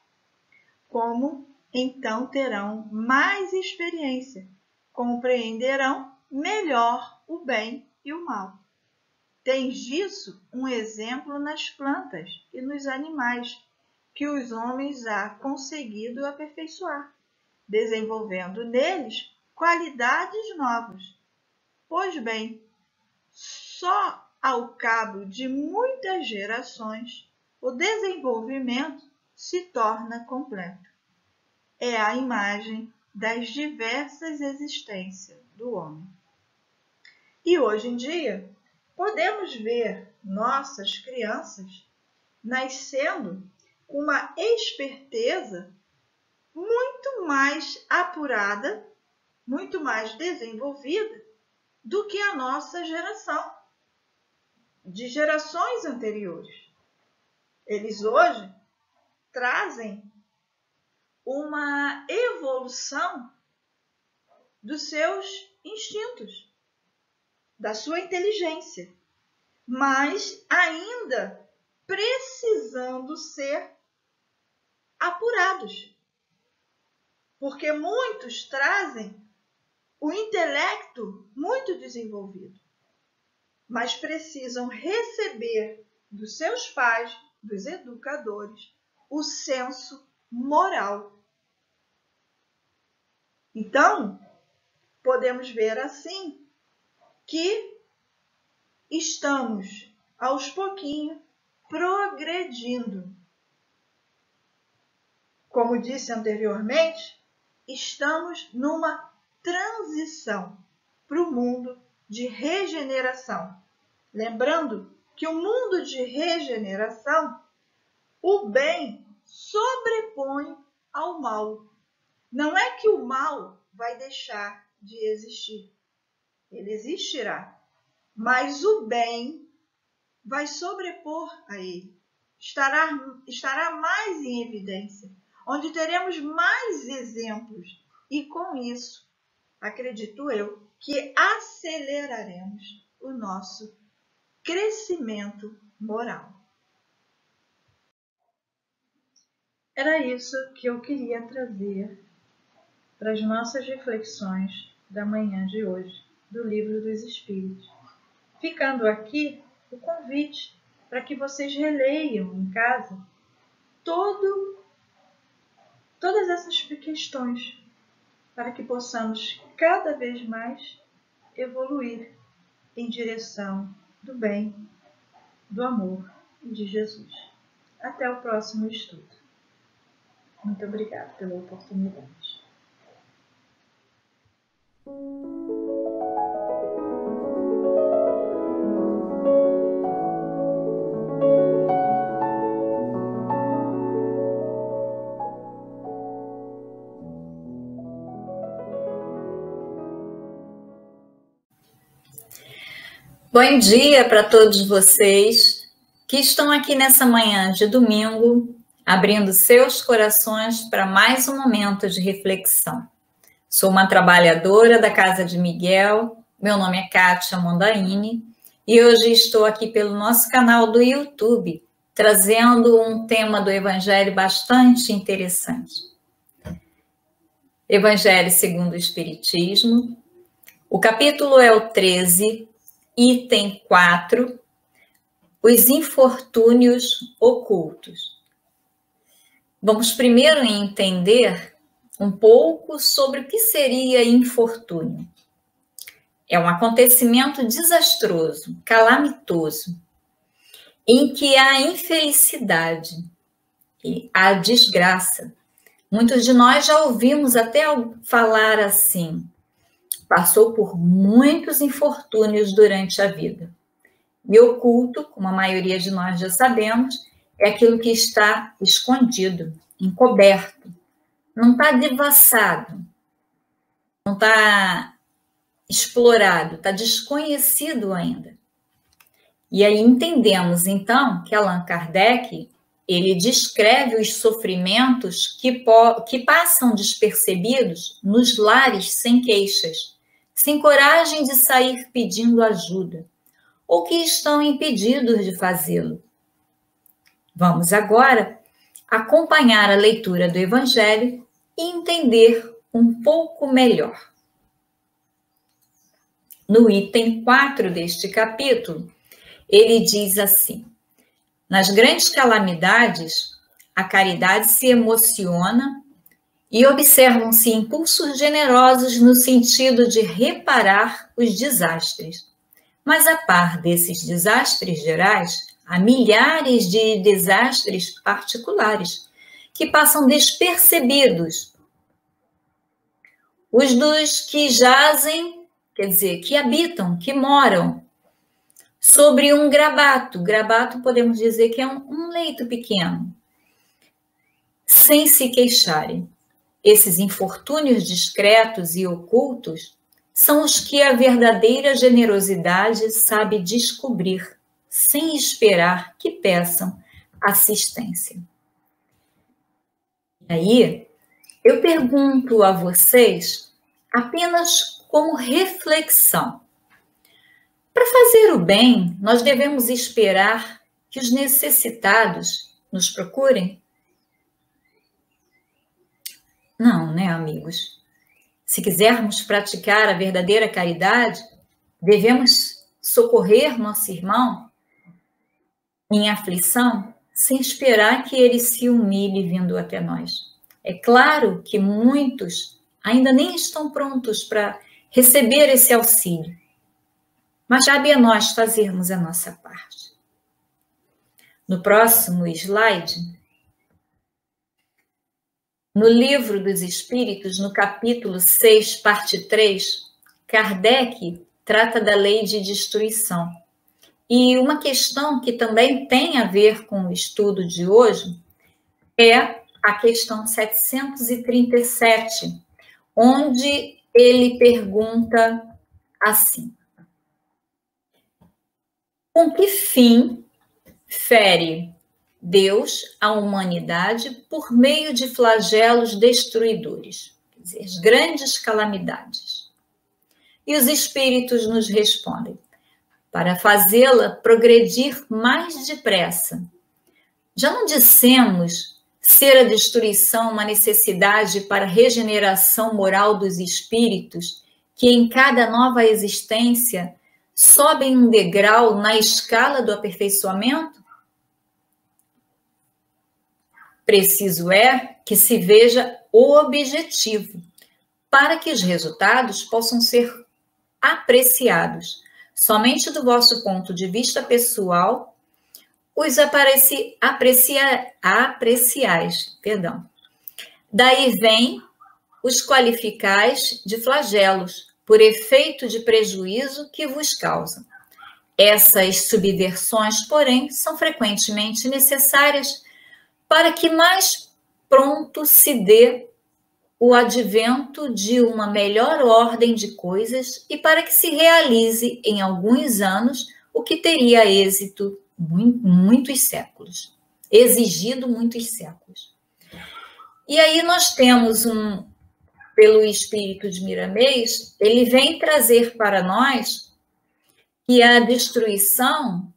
Como então terão mais experiência, compreenderão melhor o bem e o mal. Tens disso um exemplo nas plantas e nos animais, que os homens há conseguido aperfeiçoar, desenvolvendo neles qualidades novas. Pois bem, só ao cabo de muitas gerações o desenvolvimento se torna completo. É a imagem das diversas existências do homem. E hoje em dia, podemos ver nossas crianças nascendo com uma esperteza muito mais apurada, muito mais desenvolvida do que a nossa geração, de gerações anteriores. Eles hoje trazem uma evolução dos seus instintos, da sua inteligência, mas ainda precisando ser apurados. Porque muitos trazem o intelecto muito desenvolvido, mas precisam receber dos seus pais, dos educadores, o senso moral. Então, podemos ver assim que estamos, aos pouquinhos, progredindo. Como disse anteriormente, estamos numa transição para o mundo de regeneração. Lembrando que o mundo de regeneração, o bem sobrepõe ao mal. Não é que o mal vai deixar de existir. ele existirá, mas o bem vai sobrepor a ele, estará mais em evidência, onde teremos mais exemplos e com isso, acredito eu, que aceleraremos o nosso crescimento moral. Era isso que eu queria trazer para as nossas reflexões da manhã de hoje, do Livro dos Espíritos. Ficando aqui o convite para que vocês releiam em casa todas essas questões, para que possamos cada vez mais evoluir em direção do bem, do amor e de Jesus. Até o próximo estudo. Muito obrigada pela oportunidade. Bom dia para todos vocês que estão aqui nessa manhã de domingo, abrindo seus corações para mais um momento de reflexão. Sou uma trabalhadora da Casa de Miguel, meu nome é Kátia Mondaini e hoje estou aqui pelo nosso canal do YouTube, trazendo um tema do Evangelho bastante interessante. Evangelho segundo o Espiritismo, o capítulo é o 13, item 4, os infortúnios ocultos. Vamos primeiro entender um pouco sobre o que seria infortúnio. É um acontecimento desastroso, calamitoso, em que há infelicidade e há desgraça. Muitos de nós já ouvimos até falar assim, passou por muitos infortúnios durante a vida. E oculto, como a maioria de nós já sabemos, é aquilo que está escondido, encoberto. Não está devassado, não está explorado, está desconhecido ainda. E aí entendemos, então, que Allan Kardec, ele descreve os sofrimentos que passam despercebidos nos lares sem queixas, sem coragem de sair pedindo ajuda, ou que estão impedidos de fazê-lo. Vamos agora acompanhar a leitura do Evangelho e entender um pouco melhor. No item 4 deste capítulo, ele diz assim: nas grandes calamidades, a caridade se emociona e observam-se impulsos generosos no sentido de reparar os desastres. Mas, a par desses desastres gerais, há milhares de desastres particulares que passam despercebidos. Os dos que jazem, quer dizer, que habitam, que moram sobre um grabato. Grabato podemos dizer que é um leito pequeno, sem se queixarem. Esses infortúnios discretos e ocultos são os que a verdadeira generosidade sabe descobrir, sem esperar que peçam assistência. E aí, eu pergunto a vocês, apenas como reflexão, para fazer o bem, nós devemos esperar que os necessitados nos procurem? Não, né, amigos? Se quisermos praticar a verdadeira caridade, devemos socorrer nosso irmão em aflição sem esperar que ele se humilhe vindo até nós. É claro que muitos ainda nem estão prontos para receber esse auxílio, mas cabe a nós fazermos a nossa parte. No próximo slide, no Livro dos Espíritos, no capítulo 6, parte 3, Kardec trata da lei de destruição. E uma questão que também tem a ver com o estudo de hoje é a questão 737, onde ele pergunta assim: com que fim fere Deus a humanidade por meio de flagelos destruidores, quer dizer, as grandes calamidades? E os espíritos nos respondem: para fazê-la progredir mais depressa. Já não dissemos ser a destruição uma necessidade para a regeneração moral dos espíritos, que em cada nova existência sobem um degrau na escala do aperfeiçoamento? Preciso é que se veja o objetivo, para que os resultados possam ser apreciados. Somente do vosso ponto de vista pessoal, os apreciais. Daí vem os qualificais de flagelos, por efeito de prejuízo que vos causam. Essas subversões, porém, são frequentemente necessárias para que mais pronto se dê o advento de uma melhor ordem de coisas e para que se realize em alguns anos o que teria êxito muitos séculos, exigido muitos séculos. E aí nós temos pelo espírito de Miramês, ele vem trazer para nós que a destruição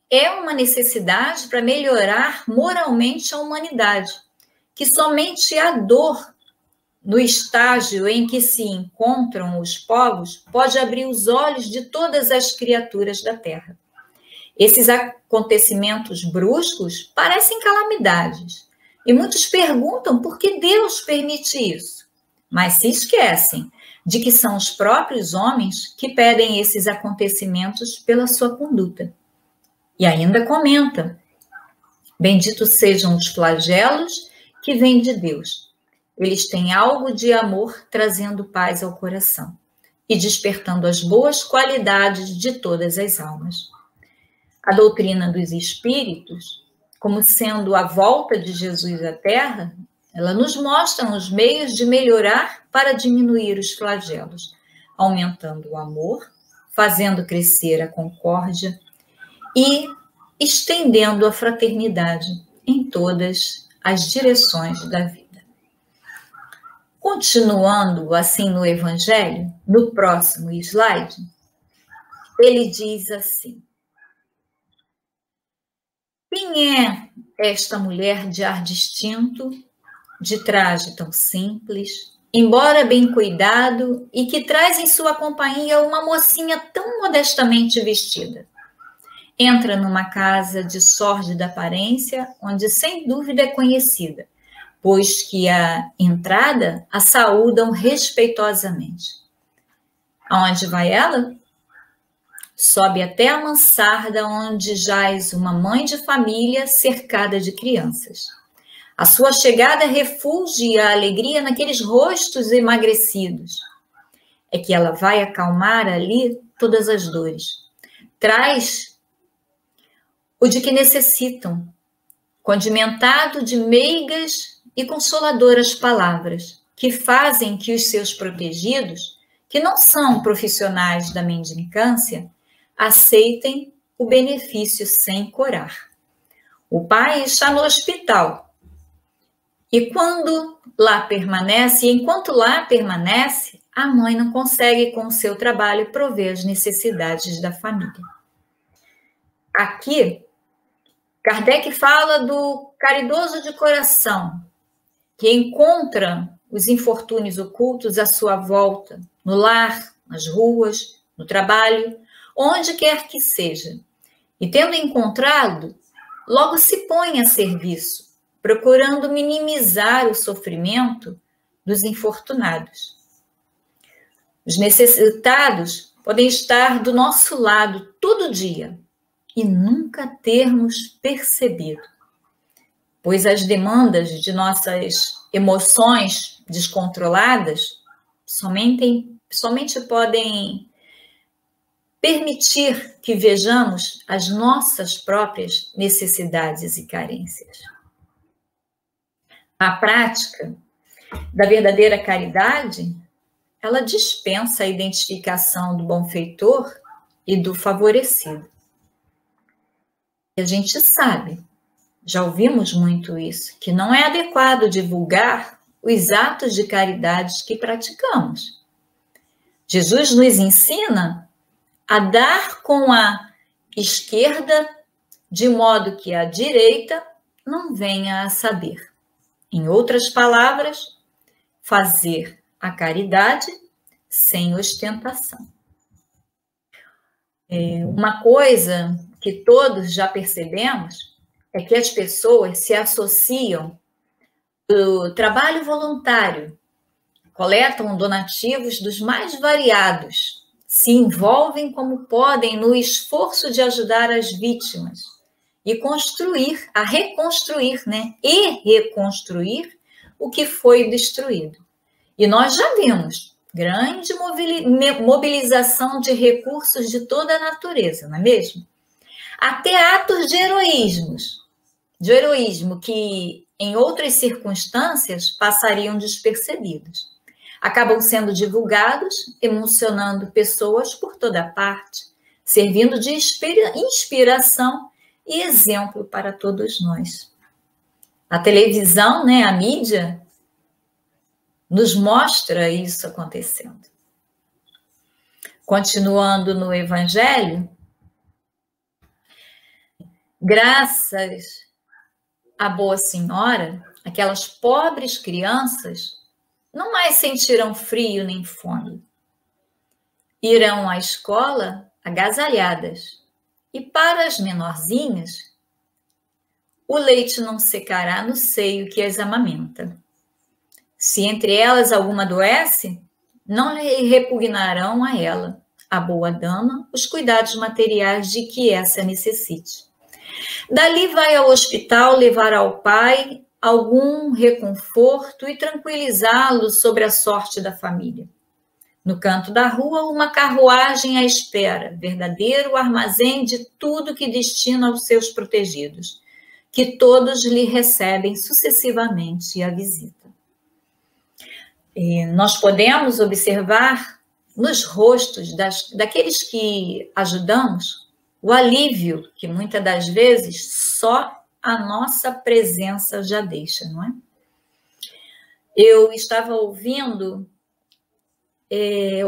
é uma necessidade para melhorar moralmente a humanidade, que somente a dor no estágio em que se encontram os povos pode abrir os olhos de todas as criaturas da Terra. Esses acontecimentos bruscos parecem calamidades, e muitos perguntam por que Deus permite isso, mas se esquecem de que são os próprios homens que pedem esses acontecimentos pela sua conduta. E ainda comenta: benditos sejam os flagelos que vêm de Deus. Eles têm algo de amor, trazendo paz ao coração e despertando as boas qualidades de todas as almas. A doutrina dos espíritos, como sendo a volta de Jesus à Terra, ela nos mostra os meios de melhorar para diminuir os flagelos, aumentando o amor, fazendo crescer a concórdia e estendendo a fraternidade em todas as direções da vida. Continuando assim no Evangelho, no próximo slide, ele diz assim: quem é esta mulher de ar distinto, de traje tão simples, embora bem cuidado, e que traz em sua companhia uma mocinha tão modestamente vestida? Entra numa casa de sórdida aparência, onde sem dúvida é conhecida, pois que à entrada a saúdam respeitosamente. Aonde vai ela? Sobe até a mansarda, onde jaz uma mãe de família cercada de crianças. A sua chegada refugia a alegria naqueles rostos emagrecidos. É que ela vai acalmar ali todas as dores. Traz o de que necessitam, condimentado de meigas e consoladoras palavras, que fazem que os seus protegidos, que não são profissionais da mendicância, aceitem o benefício sem corar. O pai está no hospital, e enquanto lá permanece, a mãe não consegue com o seu trabalho prover as necessidades da família. Aqui, Kardec fala do caridoso de coração, que encontra os infortúnios ocultos à sua volta, no lar, nas ruas, no trabalho, onde quer que seja. E tendo encontrado, logo se põe a serviço, procurando minimizar o sofrimento dos infortunados. Os necessitados podem estar do nosso lado todo dia e nunca termos percebido, pois as demandas de nossas emoções descontroladas somente podem permitir que vejamos as nossas próprias necessidades e carências. A prática da verdadeira caridade, ela dispensa a identificação do benfeitor e do favorecido. E a gente sabe, já ouvimos muito isso, que não é adequado divulgar os atos de caridade que praticamos. Jesus nos ensina a dar com a esquerda, de modo que a direita não venha a saber. Em outras palavras, fazer a caridade sem ostentação. Uma coisa que todos já percebemos é que as pessoas se associam do trabalho voluntário, coletam donativos dos mais variados, se envolvem como podem no esforço de ajudar as vítimas e reconstruir o que foi destruído. E nós já vimos grande mobilização de recursos de toda a natureza, não é mesmo? Até atos de heroísmo que em outras circunstâncias passariam despercebidos. Acabam sendo divulgados, emocionando pessoas por toda parte, servindo de inspiração e exemplo para todos nós. A televisão, a mídia, nos mostra isso acontecendo. Continuando no Evangelho, graças à Boa Senhora, aquelas pobres crianças não mais sentirão frio nem fome. Irão à escola agasalhadas. E para as menorzinhas, o leite não secará no seio que as amamenta. Se entre elas alguma adoece, não lhe repugnarão a ela, a boa dama, os cuidados materiais de que essa necessite. Dali vai ao hospital levar ao pai algum reconforto e tranquilizá-lo sobre a sorte da família. No canto da rua, uma carruagem à espera, verdadeiro armazém de tudo que destina aos seus protegidos, que todos lhe recebem sucessivamente a visita. E nós podemos observar nos rostos daqueles que ajudamos o alívio que muitas das vezes só a nossa presença já deixa, não é? Eu estava ouvindo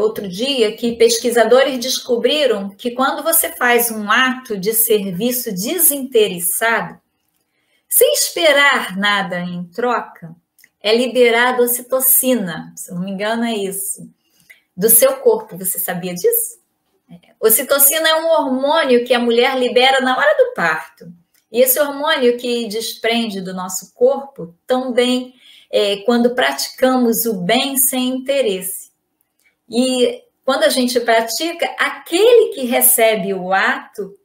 outro dia que pesquisadores descobriram que quando você faz um ato de serviço desinteressado, sem esperar nada em troca, é liberada ocitocina, se não me engano é isso, do seu corpo. Você sabia disso? Ocitocina é um hormônio que a mulher libera na hora do parto. E esse hormônio que desprende do nosso corpo também quando praticamos o bem sem interesse. E quando a gente pratica, aquele que recebe o ato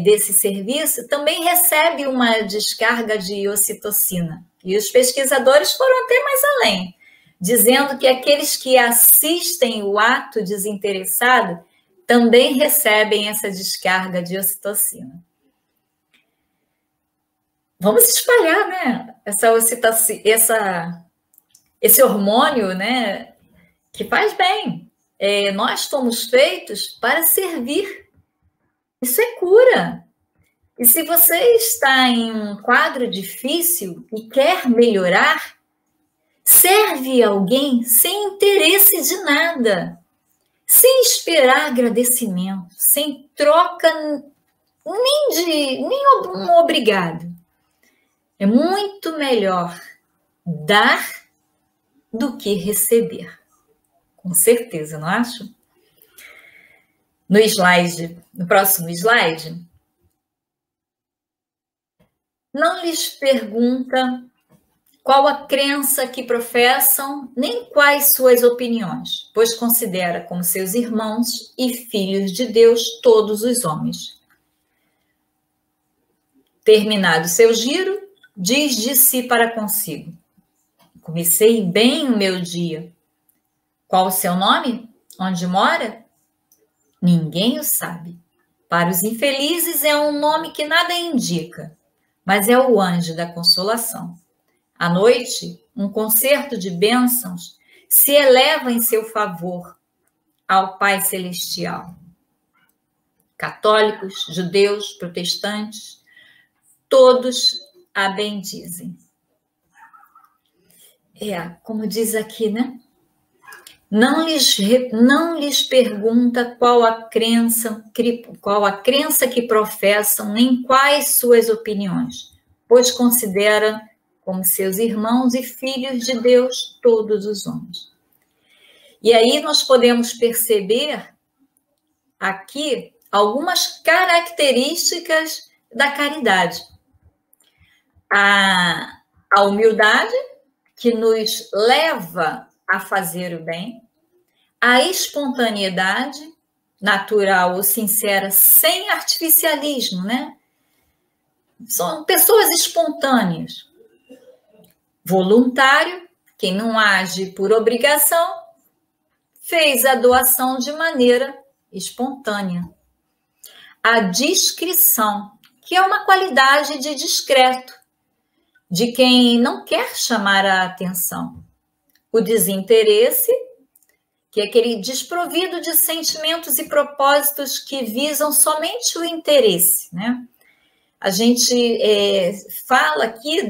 desse serviço também recebe uma descarga de ocitocina. E os pesquisadores foram até mais além, dizendo que aqueles que assistem o ato desinteressado também recebem essa descarga de ocitocina. Vamos espalhar, né, essa ocitocina, esse hormônio, né, que faz bem. Nós fomos feitos para servir. Isso é cura. E se você está em um quadro difícil e quer melhorar, serve alguém sem interesse de nada, sem esperar agradecimento, sem troca nem um obrigado. É muito melhor dar do que receber. Com certeza, não acho? No próximo slide, não lhes pergunta qual a crença que professam, nem quais suas opiniões, pois considera como seus irmãos e filhos de Deus todos os homens. Terminado seu giro, diz de si para consigo: comecei bem o meu dia. Qual o seu nome? Onde mora? Ninguém o sabe. Para os infelizes é um nome que nada indica, mas é o anjo da consolação. À noite, um concerto de bênçãos se eleva em seu favor ao Pai Celestial. Católicos, judeus, protestantes, todos a bendizem. Como diz aqui, né? Não lhes pergunta qual a crença que professam, nem quais suas opiniões, pois considera como seus irmãos e filhos de Deus todos os homens. E aí nós podemos perceber aqui algumas características da caridade. A humildade, que nos leva a fazer o bem, a espontaneidade, natural ou sincera, sem artificialismo, né? São pessoas espontâneas. Voluntário, quem não age por obrigação, fez a doação de maneira espontânea. A discrição, que é uma qualidade de discreto, de quem não quer chamar a atenção. O desinteresse, que é aquele desprovido de sentimentos e propósitos que visam somente o interesse, né? A gente fala aqui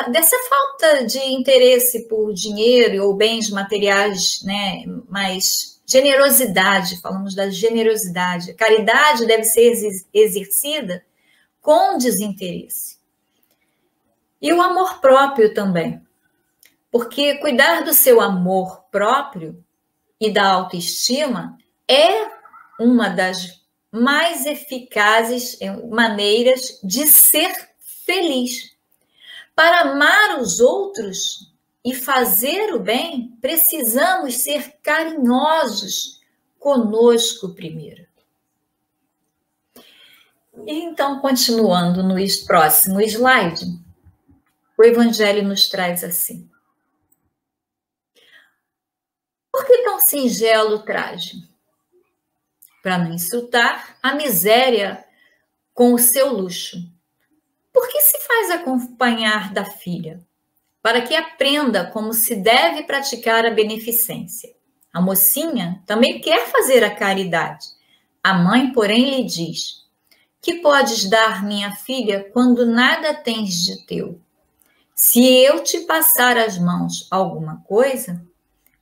dessa falta de interesse por dinheiro ou bens materiais, né? Mas generosidade, falamos da generosidade. A caridade deve ser exercida com desinteresse. E o amor próprio também. Porque cuidar do seu amor próprio e da autoestima é uma das mais eficazes maneiras de ser feliz. Para amar os outros e fazer o bem, precisamos ser carinhosos conosco primeiro. Então, continuando no próximo slide, o Evangelho nos traz assim. Por que tão singelo traje? Para não insultar a miséria com o seu luxo. Por que se faz acompanhar da filha? Para que aprenda como se deve praticar a beneficência. A mocinha também quer fazer a caridade. A mãe, porém, lhe diz: que podes dar, minha filha, quando nada tens de teu? Se eu te passar as mãos alguma coisa,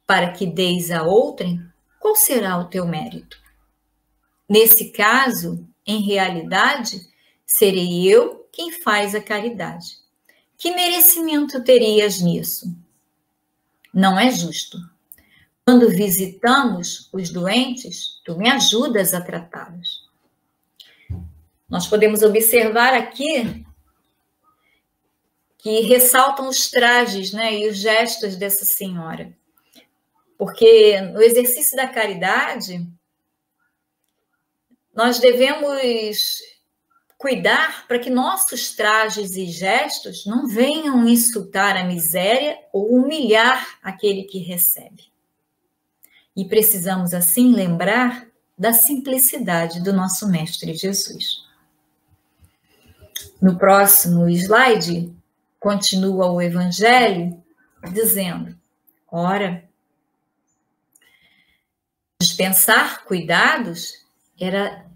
para que deis a outrem, qual será o teu mérito? Nesse caso, em realidade, serei eu quem faz a caridade. Que merecimento terias nisso? Não é justo. Quando visitamos os doentes, tu me ajudas a tratá-los. Nós podemos observar aqui que ressaltam os trajes, né, e os gestos dessa senhora. Porque no exercício da caridade, nós devemos cuidar para que nossos trajes e gestos não venham insultar a miséria ou humilhar aquele que recebe. E precisamos, assim, lembrar da simplicidade do nosso Mestre Jesus. No próximo slide, continua o Evangelho dizendo: ora, dispensar cuidados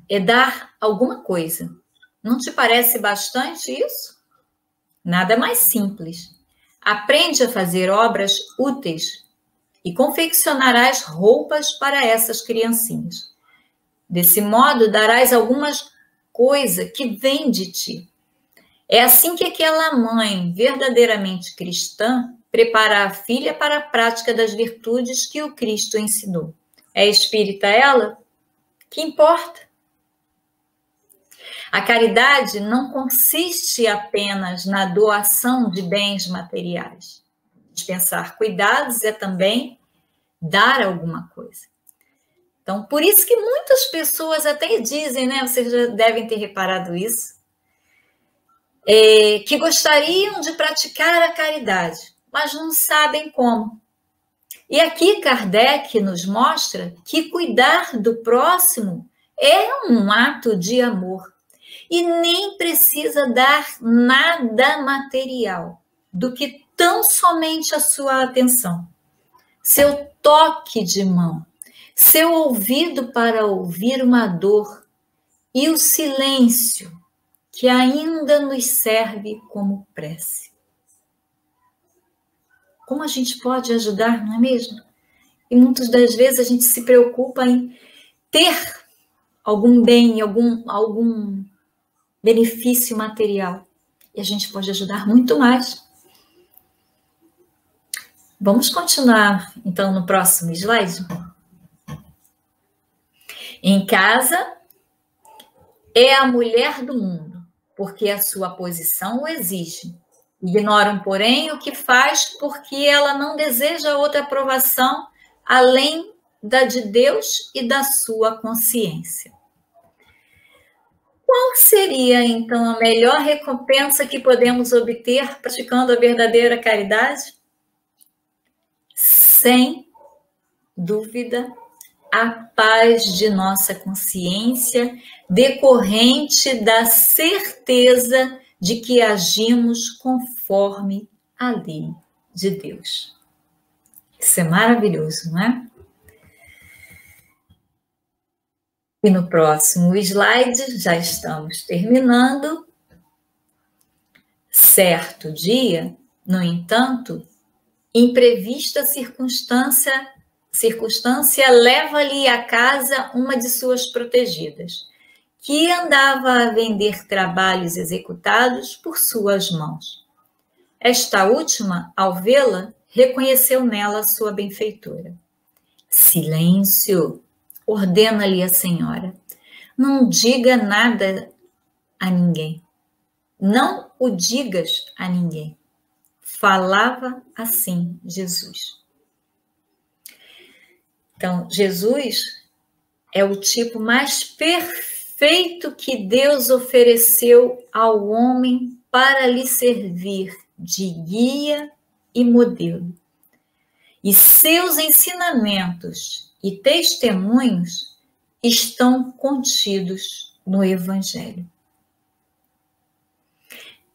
é dar alguma coisa. Não te parece bastante isso? Nada mais simples. Aprende a fazer obras úteis e confeccionarás roupas para essas criancinhas. Desse modo, darás algumas coisas que vêm de ti. É assim que aquela mãe verdadeiramente cristã prepara a filha para a prática das virtudes que o Cristo ensinou. É espírita ela? Que importa? A caridade não consiste apenas na doação de bens materiais. Dispensar cuidados é também dar alguma coisa. Então, por isso que muitas pessoas até dizem, né? Vocês já devem ter reparado isso, que gostariam de praticar a caridade, mas não sabem como. E aqui Kardec nos mostra que cuidar do próximo é um ato de amor e nem precisa dar nada material do que tão somente a sua atenção. seu toque de mão, seu ouvido para ouvir uma dor e o silêncio que ainda nos serve como prece. Como a gente pode ajudar, não é mesmo? E muitas das vezes a gente se preocupa em ter algum bem, algum benefício material. E a gente pode ajudar muito mais. Vamos continuar, então, no próximo slide? Em casa, é a mulher do mundo, porque a sua posição o exige. Ignoram, porém, o que faz porque ela não deseja outra aprovação além da de Deus e da sua consciência. Qual seria, então, a melhor recompensa que podemos obter praticando a verdadeira caridade? Sem dúvida, a paz de nossa consciência, decorrente da certeza de que agimos conforme a lei de Deus. Isso é maravilhoso, não é? E no próximo slide, já estamos terminando. Certo dia, no entanto, imprevista circunstância leva-lhe à casa uma de suas protegidas, que andava a vender trabalhos executados por suas mãos. Esta última, ao vê-la, reconheceu nela sua benfeitora. Silêncio, ordena-lhe a senhora. Não diga nada a ninguém. Não o digas a ninguém. Falava assim Jesus. Então, Jesus é o tipo mais perfeito que Deus ofereceu ao homem para lhe servir de guia e modelo. E seus ensinamentos e testemunhos estão contidos no Evangelho.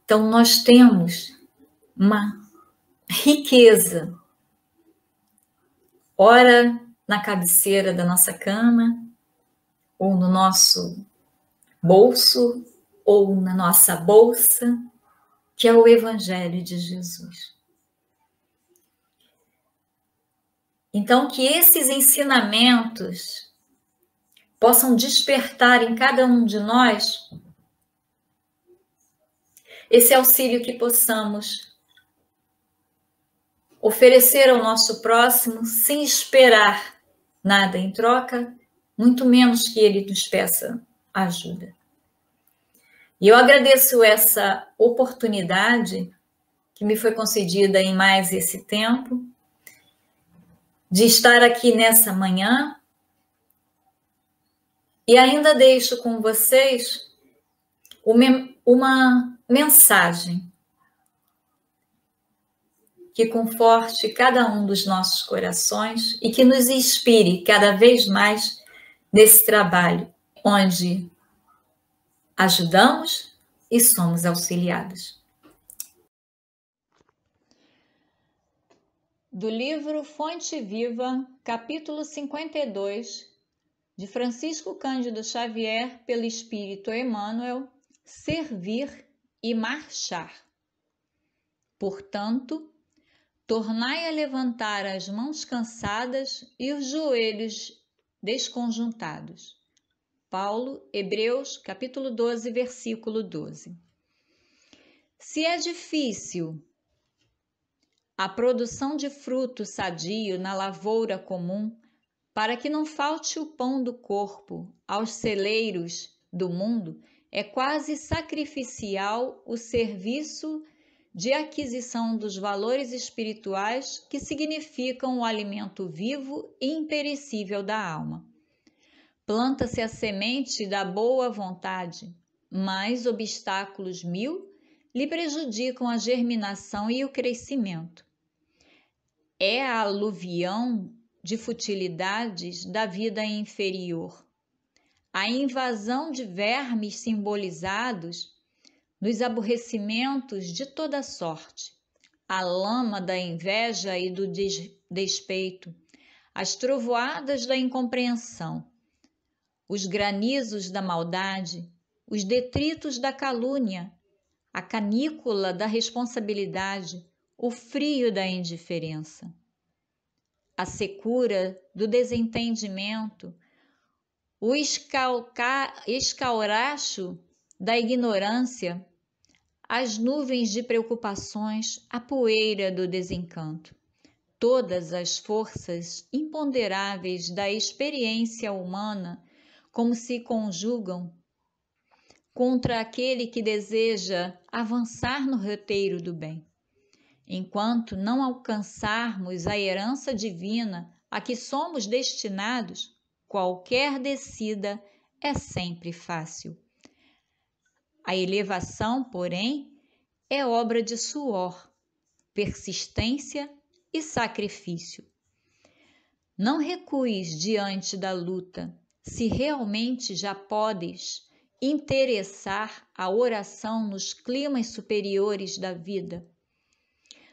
Então, nós temos uma riqueza, ora na cabeceira da nossa cama, ou no nosso bolso, ou na nossa bolsa, que é o Evangelho de Jesus. Então, que esses ensinamentos possam despertar em cada um de nós esse auxílio que possamos oferecer ao nosso próximo sem esperar nada em troca, muito menos que ele nos peça ajuda. E eu agradeço essa oportunidade que me foi concedida em mais esse tempo, de estar aqui nessa manhã, e ainda deixo com vocês uma mensagem que conforte cada um dos nossos corações e que nos inspire cada vez mais nesse trabalho, onde ajudamos e somos auxiliados. Do livro Fonte Viva, capítulo 52, de Francisco Cândido Xavier, pelo Espírito Emmanuel, Servir e Marchar. Portanto, tornai a levantar as mãos cansadas e os joelhos desconjuntados. Paulo, Hebreus, capítulo 12, versículo 12. Se é difícil a produção de fruto sadio na lavoura comum, para que não falte o pão do corpo aos celeiros do mundo, é quase sacrificial o serviço de aquisição dos valores espirituais que significam o alimento vivo e imperecível da alma. Planta-se a semente da boa vontade, mas obstáculos 1000 lhe prejudicam a germinação e o crescimento. É a aluvião de futilidades da vida inferior, a invasão de vermes simbolizados nos aborrecimentos de toda sorte, a lama da inveja e do despeito, as trovoadas da incompreensão, os granizos da maldade, os detritos da calúnia, a canícula da responsabilidade, o frio da indiferença, a secura do desentendimento, o escauracho da ignorância, as nuvens de preocupações, a poeira do desencanto. Todas as forças imponderáveis da experiência humana como se conjugam contra aquele que deseja avançar no roteiro do bem. Enquanto não alcançarmos a herança divina a que somos destinados, qualquer descida é sempre fácil. A elevação, porém, é obra de suor, persistência e sacrifício. Não recues diante da luta, se realmente já podes interessar a oração nos climas superiores da vida.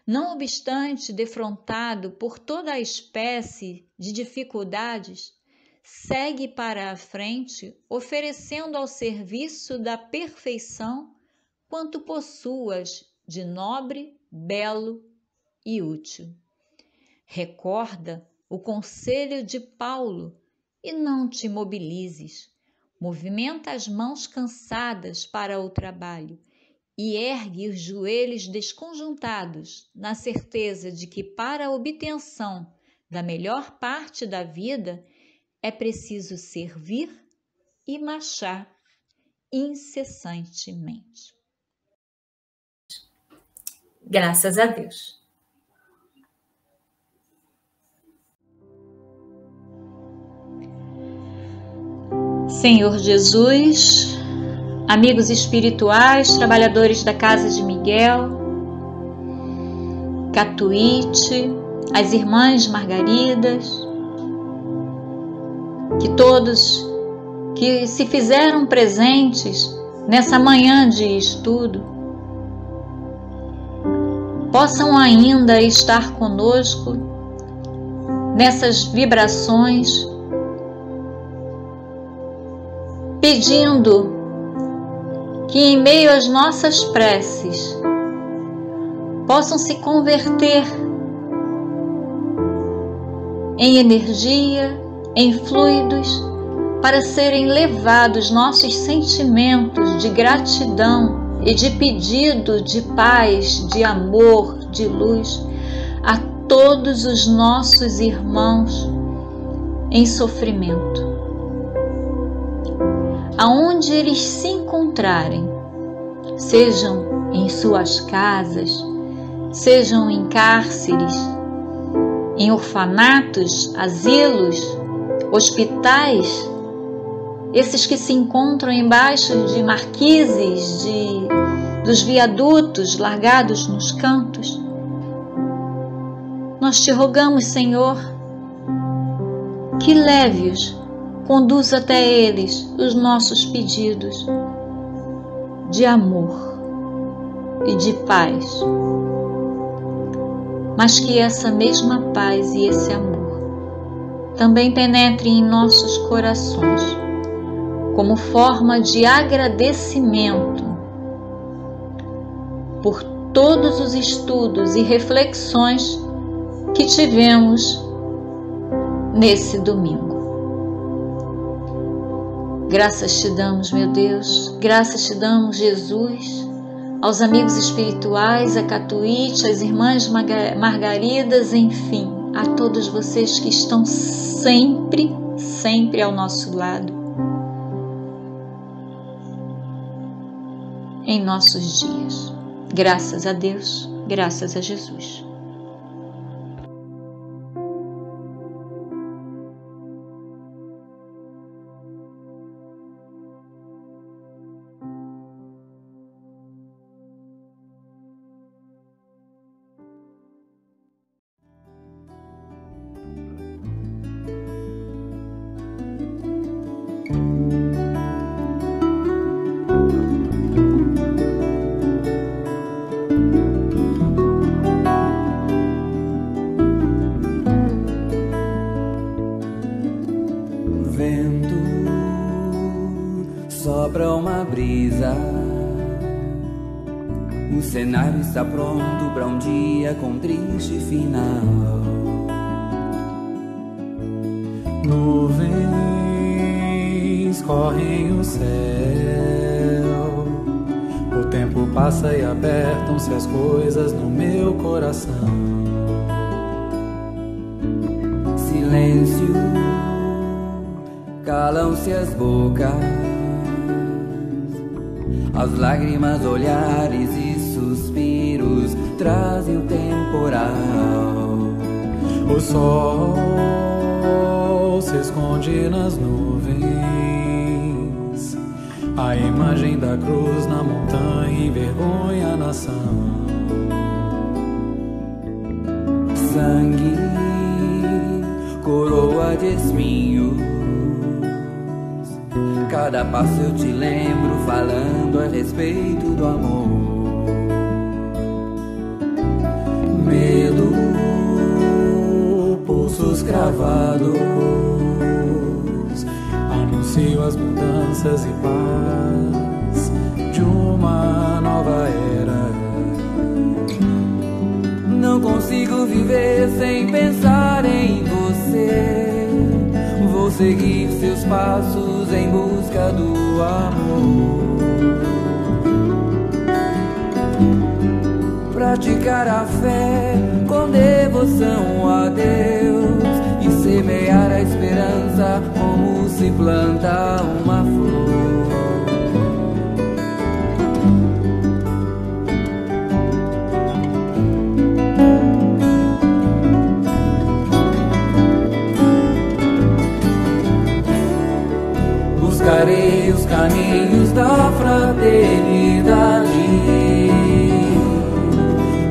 Não obstante, defrontado por toda a espécie de dificuldades, segue para a frente, oferecendo ao serviço da perfeição quanto possuas de nobre, belo e útil. Recorda o conselho de Paulo e não te mobilizes. Movimenta as mãos cansadas para o trabalho e ergue os joelhos desconjuntados, na certeza de que para a obtenção da melhor parte da vida é preciso servir e marchar incessantemente. Graças a Deus. Senhor Jesus, amigos espirituais, trabalhadores da Casa de Miguel, Catuíte, as irmãs Margaridas, que todos que se fizeram presentes nessa manhã de estudo possam ainda estar conosco nessas vibrações, pedindo que em meio às nossas preces possam se converter em energia, em fluidos, para serem levados nossos sentimentos de gratidão e de pedido de paz, de amor, de luz a todos os nossos irmãos em sofrimento. Aonde eles se encontrarem, sejam em suas casas, sejam em cárceres, em orfanatos, asilos, hospitais, esses que se encontram embaixo de marquises, dos viadutos largados nos cantos. Nós te rogamos, Senhor, que leve-os, conduza até eles os nossos pedidos de amor e de paz, mas que essa mesma paz e esse amor também penetre em nossos corações, como forma de agradecimento por todos os estudos e reflexões que tivemos nesse domingo. Graças te damos, meu Deus, graças te damos, Jesus, aos amigos espirituais, a Catuíte, às irmãs Margaridas, enfim, a todos vocês que estão sempre, sempre ao nosso lado, em nossos dias. Graças a Deus, graças a Jesus. vento sopra uma brisa. O cenário está pronto para um dia com triste final. Nuvens correm o céu, o tempo passa e apertam-se as coisas no meu coração. Silêncio, calam-se as bocas, as lágrimas, olhares e suspiros trazem o temporal. O sol se esconde nas nuvens, a imagem da cruz na montanha envergonha a nação. Sangue, coroa de espinhos, cada passo eu te lembro falando a respeito do amor. Medo, pulsos cravados, anuncio as mudanças e paz de uma nova era. Não consigo viver sem pensar em você. Vou seguir seus passos em busca do amor. Praticar a fé com devoção a Deus e semear a esperança como se planta uma flor. Buscarei os caminhos da fraternidade,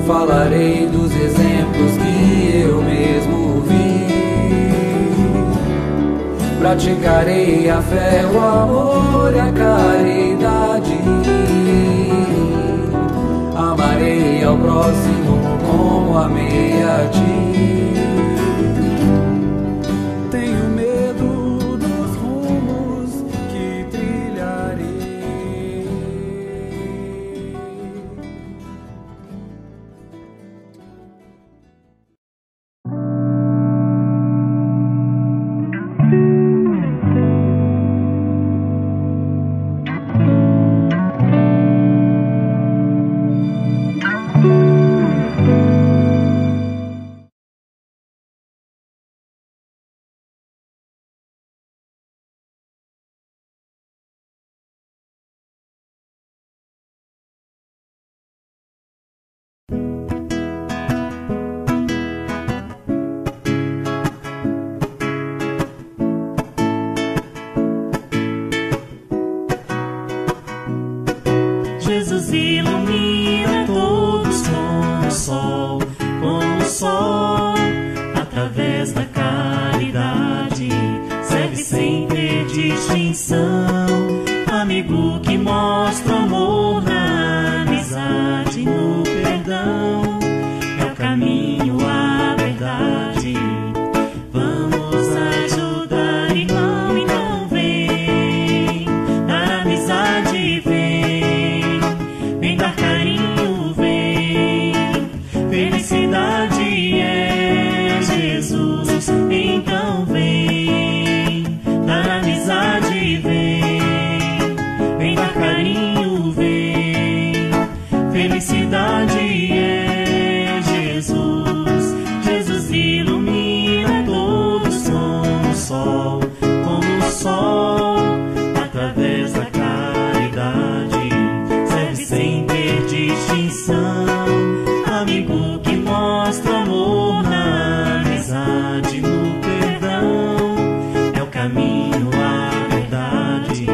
falarei dos exemplos que eu mesmo vi, praticarei a fé, o amor e a caridade, amarei ao próximo como amei a ti. Tenho medo dos rumos que trilharei. Jesus ilumina todos como o sol, através da caridade, serve sem ter distinção. Amigo que mostra o amor na amizade, no perdão, é o caminho, a verdade. Vamos ajudar, irmão, então vem, na amizade vem, vem dar carinho, vem, felicidade é Jesus, então vem, na amizade vem, vem dar carinho, vem, felicidade é Jesus. Jesus ilumina todos como o sol, através da caridade, serve sem ter distinção. Amigo que mostra amor na amizade, no perdão, é o caminho, a verdade.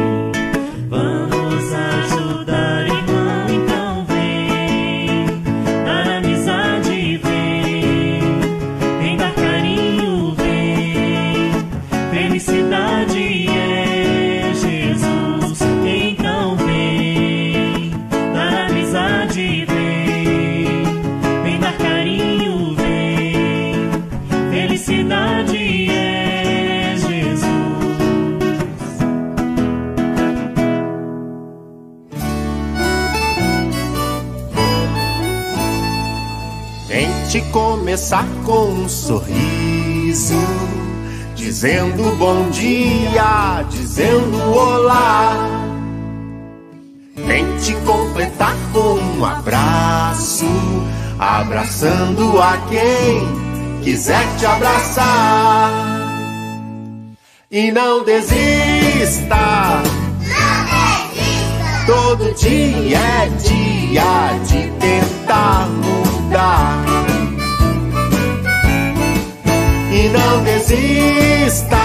Vamos ajudar, irmão, então vem, na amizade vem, vem dar carinho, vem, felicidade é Jesus, então vem, na amizade vem, vem dar carinho, vem, felicidade é Jesus. começar com um sorriso, dizendo bom dia, dizendo olá. Tente completar com um abraço, abraçando a quem quiser te abraçar. E não desista, todo dia é dia de tentar mudar. E não desista,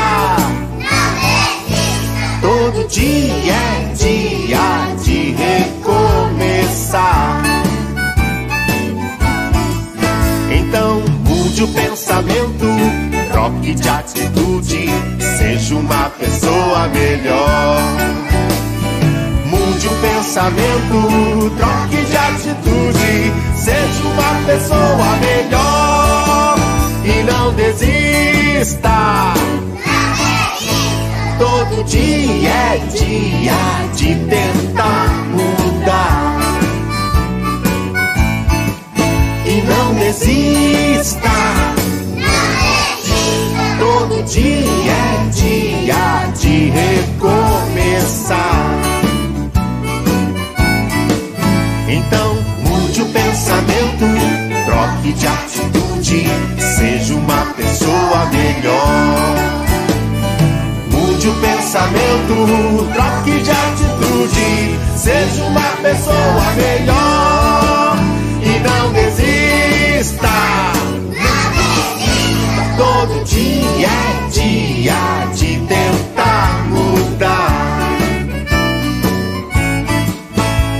todo dia é dia de recomeçar. Então mude o pensamento, troque de atitude, seja uma pessoa melhor. Mude o pensamento, troque de atitude, seja uma pessoa melhor. E não desista, todo dia é dia de tentar mudar. E não desista, todo dia é dia de recomeçar. Então mude o pensamento, troque de atitude, seja uma pessoa melhor. Mude o pensamento, troque de atitude, seja uma pessoa melhor. E não desista, todo dia é dia de tentar mudar.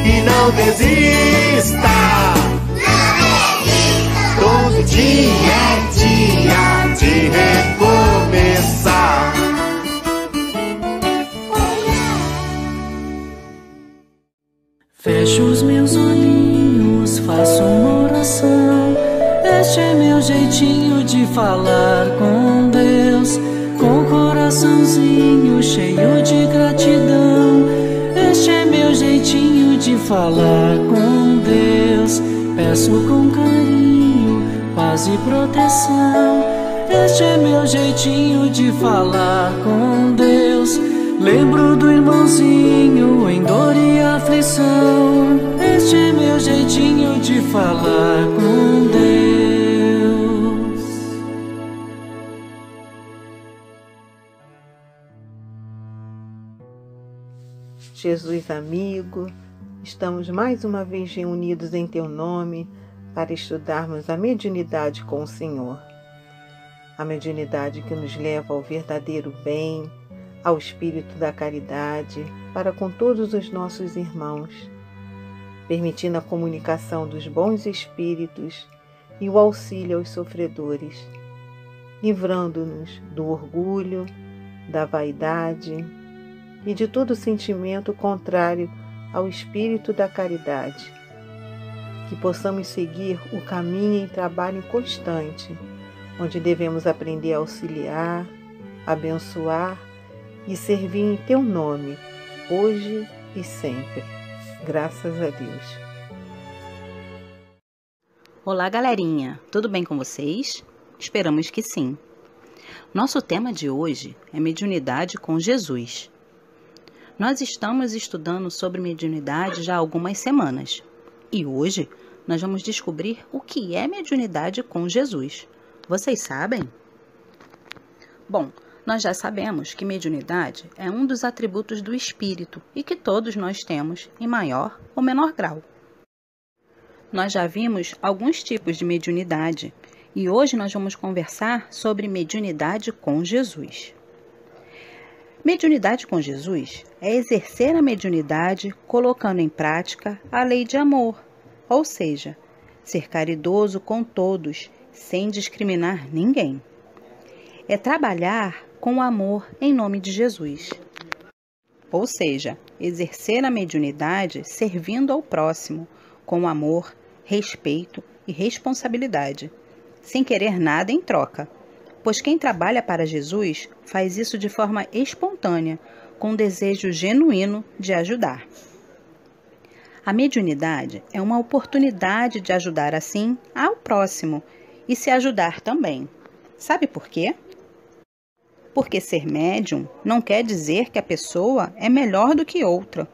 E não desista, todo dia é dia de recomeçar. Fecho os meus olhinhos, faço uma oração. Este é meu jeitinho de falar com Deus, com o coraçãozinho cheio de gratidão. Este é meu jeitinho de falar com Deus. Peço com carinho, paz e proteção. Este é meu jeitinho de falar com Deus. Lembro do irmãozinho em dor e aflição. Este é meu jeitinho de falar com Deus. Jesus amigo, estamos mais uma vez reunidos em Teu nome para estudarmos a mediunidade com o Senhor. A mediunidade que nos leva ao verdadeiro bem, ao espírito da caridade para com todos os nossos irmãos, permitindo a comunicação dos bons espíritos e o auxílio aos sofredores, livrando-nos do orgulho, da vaidade e de todo sentimento contrário ao espírito da caridade. Que possamos seguir o caminho em trabalho constante, onde devemos aprender a auxiliar, abençoar e servir em Teu nome, hoje e sempre. Graças a Deus. Olá, galerinha! Tudo bem com vocês? Esperamos que sim. Nosso tema de hoje é mediunidade com Jesus. Nós estamos estudando sobre mediunidade já há algumas semanas. E hoje nós vamos descobrir o que é mediunidade com Jesus. Vocês sabem? Bom, nós já sabemos que mediunidade é um dos atributos do espírito e que todos nós temos em maior ou menor grau. Nós já vimos alguns tipos de mediunidade e hoje nós vamos conversar sobre mediunidade com Jesus. Mediunidade com Jesus é exercer a mediunidade colocando em prática a lei de amor, ou seja, ser caridoso com todos, sem discriminar ninguém. É trabalhar com amor em nome de Jesus. Ou seja, exercer a mediunidade servindo ao próximo, com amor, respeito e responsabilidade, sem querer nada em troca. Pois quem trabalha para Jesus faz isso de forma espontânea, com desejo genuíno de ajudar. A mediunidade é uma oportunidade de ajudar assim ao próximo e se ajudar também. Sabe por quê? Porque ser médium não quer dizer que a pessoa é melhor do que outra.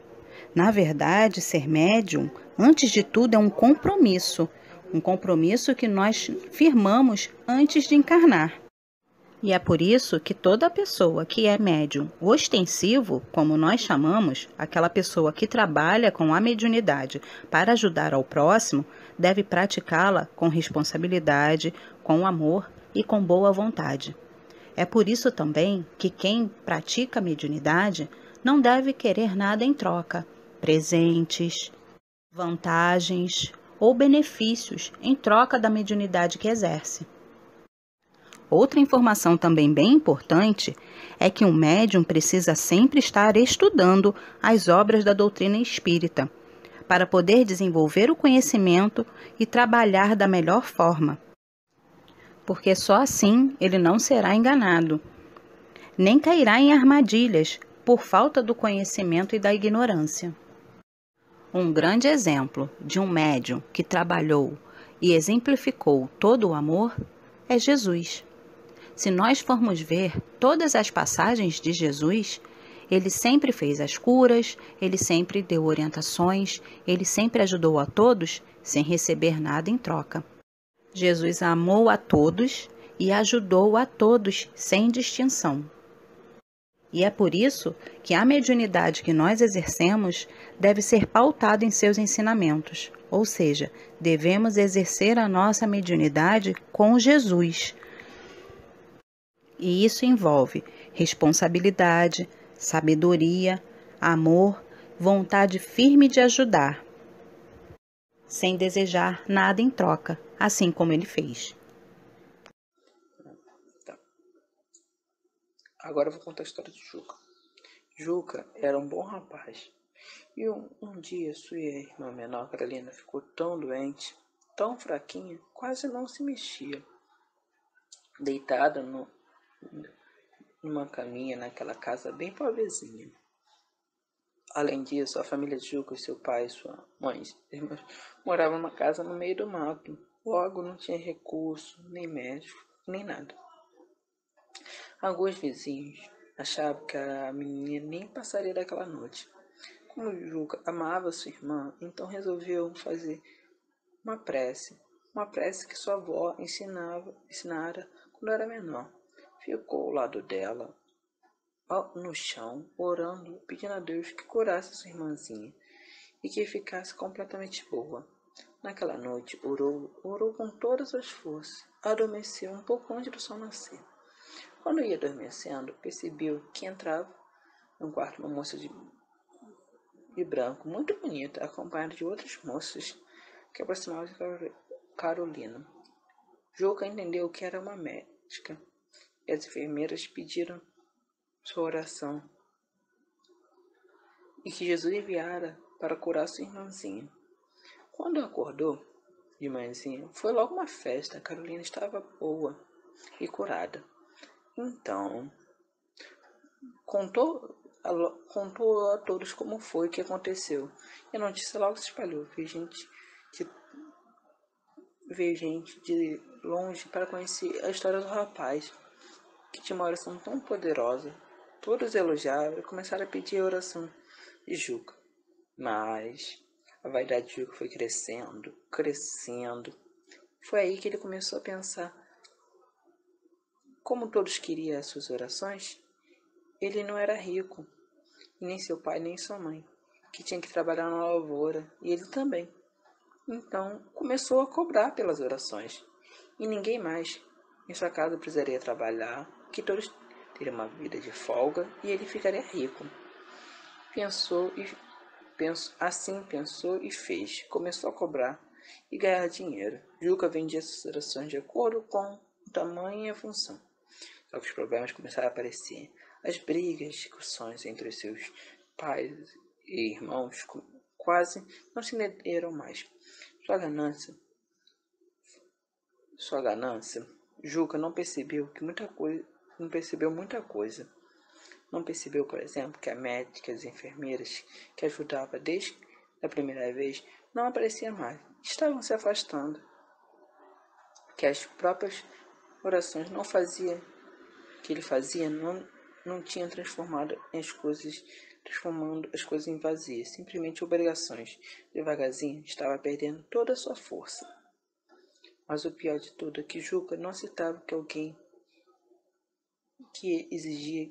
Na verdade, ser médium, antes de tudo, é um compromisso que nós firmamos antes de encarnar. E é por isso que toda pessoa que é médium ostensivo, como nós chamamos, aquela pessoa que trabalha com a mediunidade para ajudar ao próximo, deve praticá-la com responsabilidade, com amor e com boa vontade. É por isso também que quem pratica a mediunidade não deve querer nada em troca, presentes, vantagens ou benefícios em troca da mediunidade que exerce. Outra informação também bem importante é que um médium precisa sempre estar estudando as obras da doutrina espírita, para poder desenvolver o conhecimento e trabalhar da melhor forma. Porque só assim ele não será enganado, nem cairá em armadilhas por falta do conhecimento e da ignorância. Um grande exemplo de um médium que trabalhou e exemplificou todo o amor é Jesus. Se nós formos ver todas as passagens de Jesus, ele sempre fez as curas, ele sempre deu orientações, ele sempre ajudou a todos sem receber nada em troca. Jesus amou a todos e ajudou a todos sem distinção. E é por isso que a mediunidade que nós exercemos deve ser pautada em seus ensinamentos, ou seja, devemos exercer a nossa mediunidade com Jesus. E isso envolve responsabilidade, sabedoria, amor, vontade firme de ajudar, sem desejar nada em troca, assim como ele fez. Agora eu vou contar a história de Juca. Juca era um bom rapaz. E um dia sua irmã menor, Carolina, ficou tão doente, tão fraquinha, quase não se mexia. Deitada numa caminha naquela casa bem pobrezinha. Além disso, a família de Juca, seu pai, sua mãe e irmãos moravam numa casa no meio do mato. Logo não tinha recurso, nem médico, nem nada. Alguns vizinhos achavam que a menina nem passaria daquela noite. Como Juca amava sua irmã, então resolveu fazer uma prece que sua avó ensinara quando era menor. Ficou ao lado dela, no chão, orando, pedindo a Deus que curasse sua irmãzinha e que ficasse completamente boa. Naquela noite, orou com todas as forças, adormeceu um pouco antes do sol nascer. Quando ia adormecendo, percebeu que entrava no quarto uma moça de branco, muito bonita, acompanhada de outras moças que aproximavam de Carolina. Juca entendeu que era uma médica e as enfermeiras pediram sua oração e que Jesus enviara para curar sua irmãzinha. Quando acordou de manhãzinha, foi logo uma festa. A Carolina estava boa e curada. Então, contou a todos como foi que aconteceu. E a notícia logo se espalhou. Veio gente de longe para conhecer a história do rapaz, que tinha uma oração tão poderosa. Todos elogiaram e começaram a pedir a oração de Juca. Mas a vaidade de Juca foi crescendo. Foi aí que ele começou a pensar. Como todos queriam as suas orações, ele não era rico, e nem seu pai nem sua mãe, que tinha que trabalhar na lavoura, e ele também. Então, começou a cobrar pelas orações, e ninguém mais em sua casa precisaria trabalhar, que todos teriam uma vida de folga, e ele ficaria rico. Pensou e fez. Começou a cobrar e ganhar dinheiro. Juca vendia suas orações de acordo com o tamanho e a função. Só que os problemas começaram a aparecer. As brigas, discussões entre os seus pais e irmãos quase não se entenderam mais. Sua ganância, Juca não percebeu muita coisa. Não percebeu, por exemplo, que a médica e as enfermeiras que ajudavam desde a primeira vez não apareciam mais. Estavam se afastando. que as próprias orações que ele fazia não tinham transformando as coisas em vazias, simplesmente obrigações. Devagarzinho estava perdendo toda a sua força. Mas o pior de tudo é que Juca não aceitava que alguém que exigia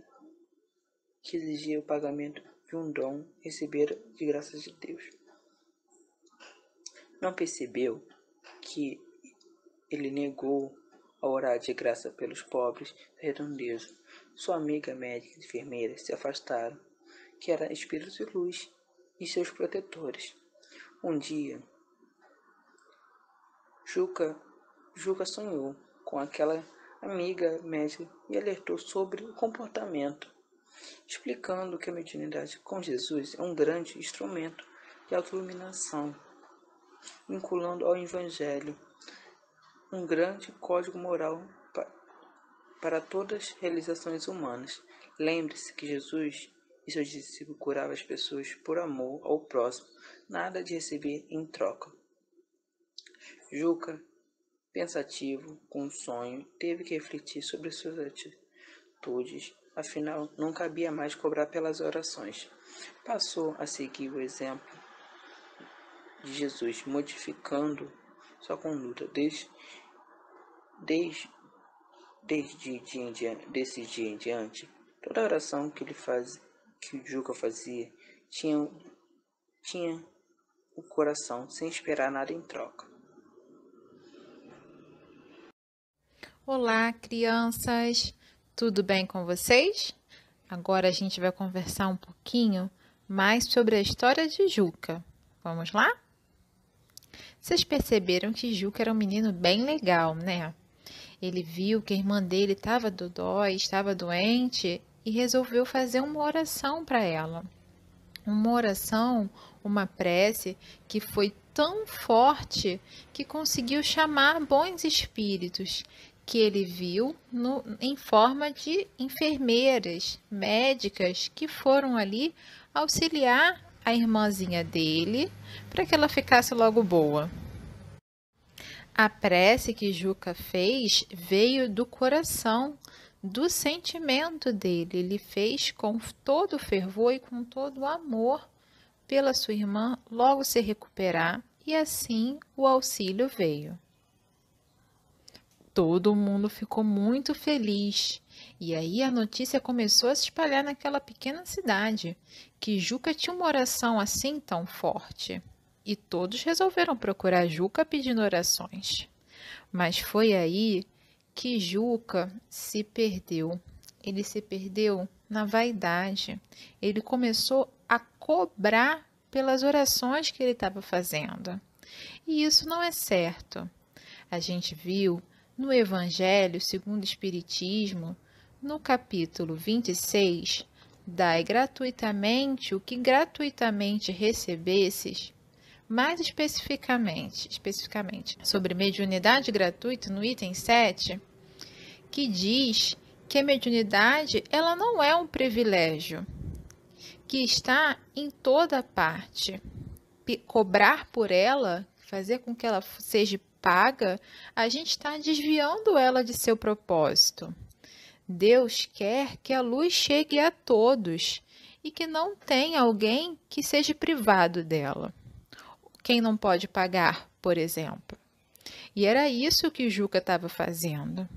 o pagamento de um dom recebera de graças de Deus. Não percebeu que ele negou a orar de graça pelos pobres da redondeza. Sua amiga médica e enfermeira se afastaram, que era espírito de luz e seus protetores. Um dia, Juca sonhou com aquela amiga médica e alertou sobre o comportamento, explicando que a mediunidade com Jesus é um grande instrumento de autoiluminação, vinculando ao Evangelho um grande código moral para todas as realizações humanas. Lembre-se que Jesus e seus discípulos curavam as pessoas por amor ao próximo, nada de receber em troca. Juca, pensativo, com um sonho, teve que refletir sobre suas atitudes, afinal não cabia mais cobrar pelas orações. Passou a seguir o exemplo de Jesus, modificando sua conduta desse dia em diante. Toda a oração que Juca fazia tinha o coração sem esperar nada em troca. Olá, crianças! Tudo bem com vocês? Agora a gente vai conversar um pouquinho mais sobre a história de Juca. Vamos lá? Vocês perceberam que Juca era um menino bem legal, né? Ele viu que a irmã dele estava dodói, estava doente e resolveu fazer uma oração para ela. Uma oração, uma prece que foi tão forte que conseguiu chamar bons espíritos, que ele viu em forma de enfermeiras, médicas, que foram ali auxiliar a irmãzinha dele para que ela ficasse logo boa. A prece que Juca fez veio do coração, do sentimento dele. Ele fez com todo o fervor e com todo o amor pela sua irmã logo se recuperar, e assim o auxílio veio. Todo mundo ficou muito feliz, e aí a notícia começou a se espalhar naquela pequena cidade, que Juca tinha uma oração assim tão forte. E todos resolveram procurar Juca pedindo orações. Mas foi aí que Juca se perdeu. Ele se perdeu na vaidade. Ele começou a cobrar pelas orações que ele estava fazendo. E isso não é certo. A gente viu no Evangelho segundo o Espiritismo, no capítulo 26, dai gratuitamente o que gratuitamente recebesses. Mais especificamente sobre mediunidade gratuita, no item 7, que diz que a mediunidade ela não é um privilégio, que está em toda parte. Cobrar por ela, fazer com que ela seja paga, a gente está desviando ela de seu propósito. Deus quer que a luz chegue a todos e que não tenha alguém que seja privado dela. Quem não pode pagar, por exemplo. E era isso que Juca estava fazendo.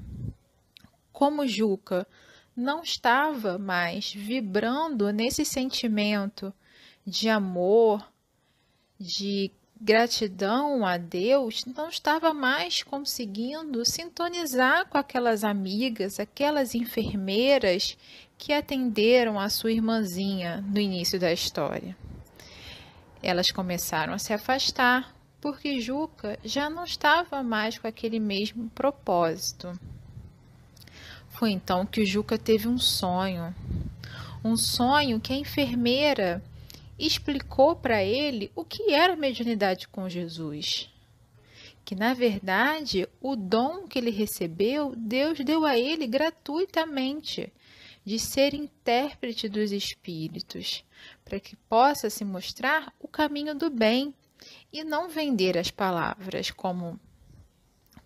Como Juca não estava mais vibrando nesse sentimento de amor, de gratidão a Deus, não estava mais conseguindo sintonizar com aquelas amigas, aquelas enfermeiras que atenderam a sua irmãzinha no início da história. Elas começaram a se afastar, porque Juca já não estava mais com aquele mesmo propósito. Foi então que o Juca teve um sonho que a enfermeira explicou para ele o que era mediunidade com Jesus. Que, na verdade, o dom que ele recebeu, Deus deu a ele gratuitamente, de ser intérprete dos espíritos, para que possa se mostrar o caminho do bem e não vender as palavras como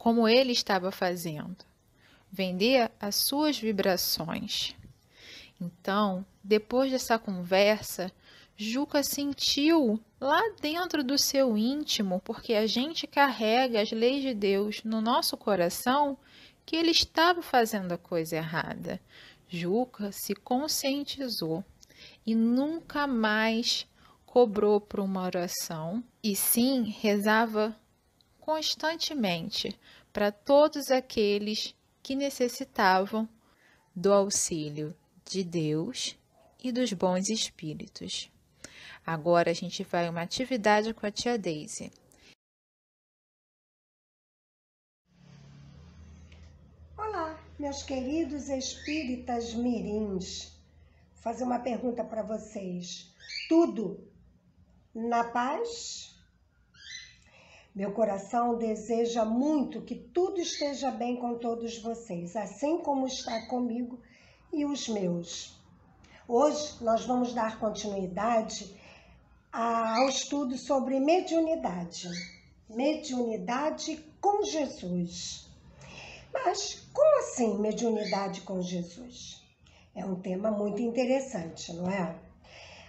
como ele estava fazendo, vender as suas vibrações. Então, depois dessa conversa, Juca sentiu lá dentro do seu íntimo, porque a gente carrega as leis de Deus no nosso coração, que ele estava fazendo a coisa errada. Juca se conscientizou e nunca mais cobrou por uma oração, e sim rezava constantemente para todos aqueles que necessitavam do auxílio de Deus e dos bons espíritos. Agora a gente vai a uma atividade com a tia Daisy. Olá, meus queridos espíritas mirins. Vou fazer uma pergunta para vocês. Tudo na paz? Meu coração deseja muito que tudo esteja bem com todos vocês, assim como está comigo e os meus. Hoje nós vamos dar continuidade ao estudo sobre mediunidade. Mediunidade com Jesus. Mas como assim mediunidade com Jesus? É um tema muito interessante, não é?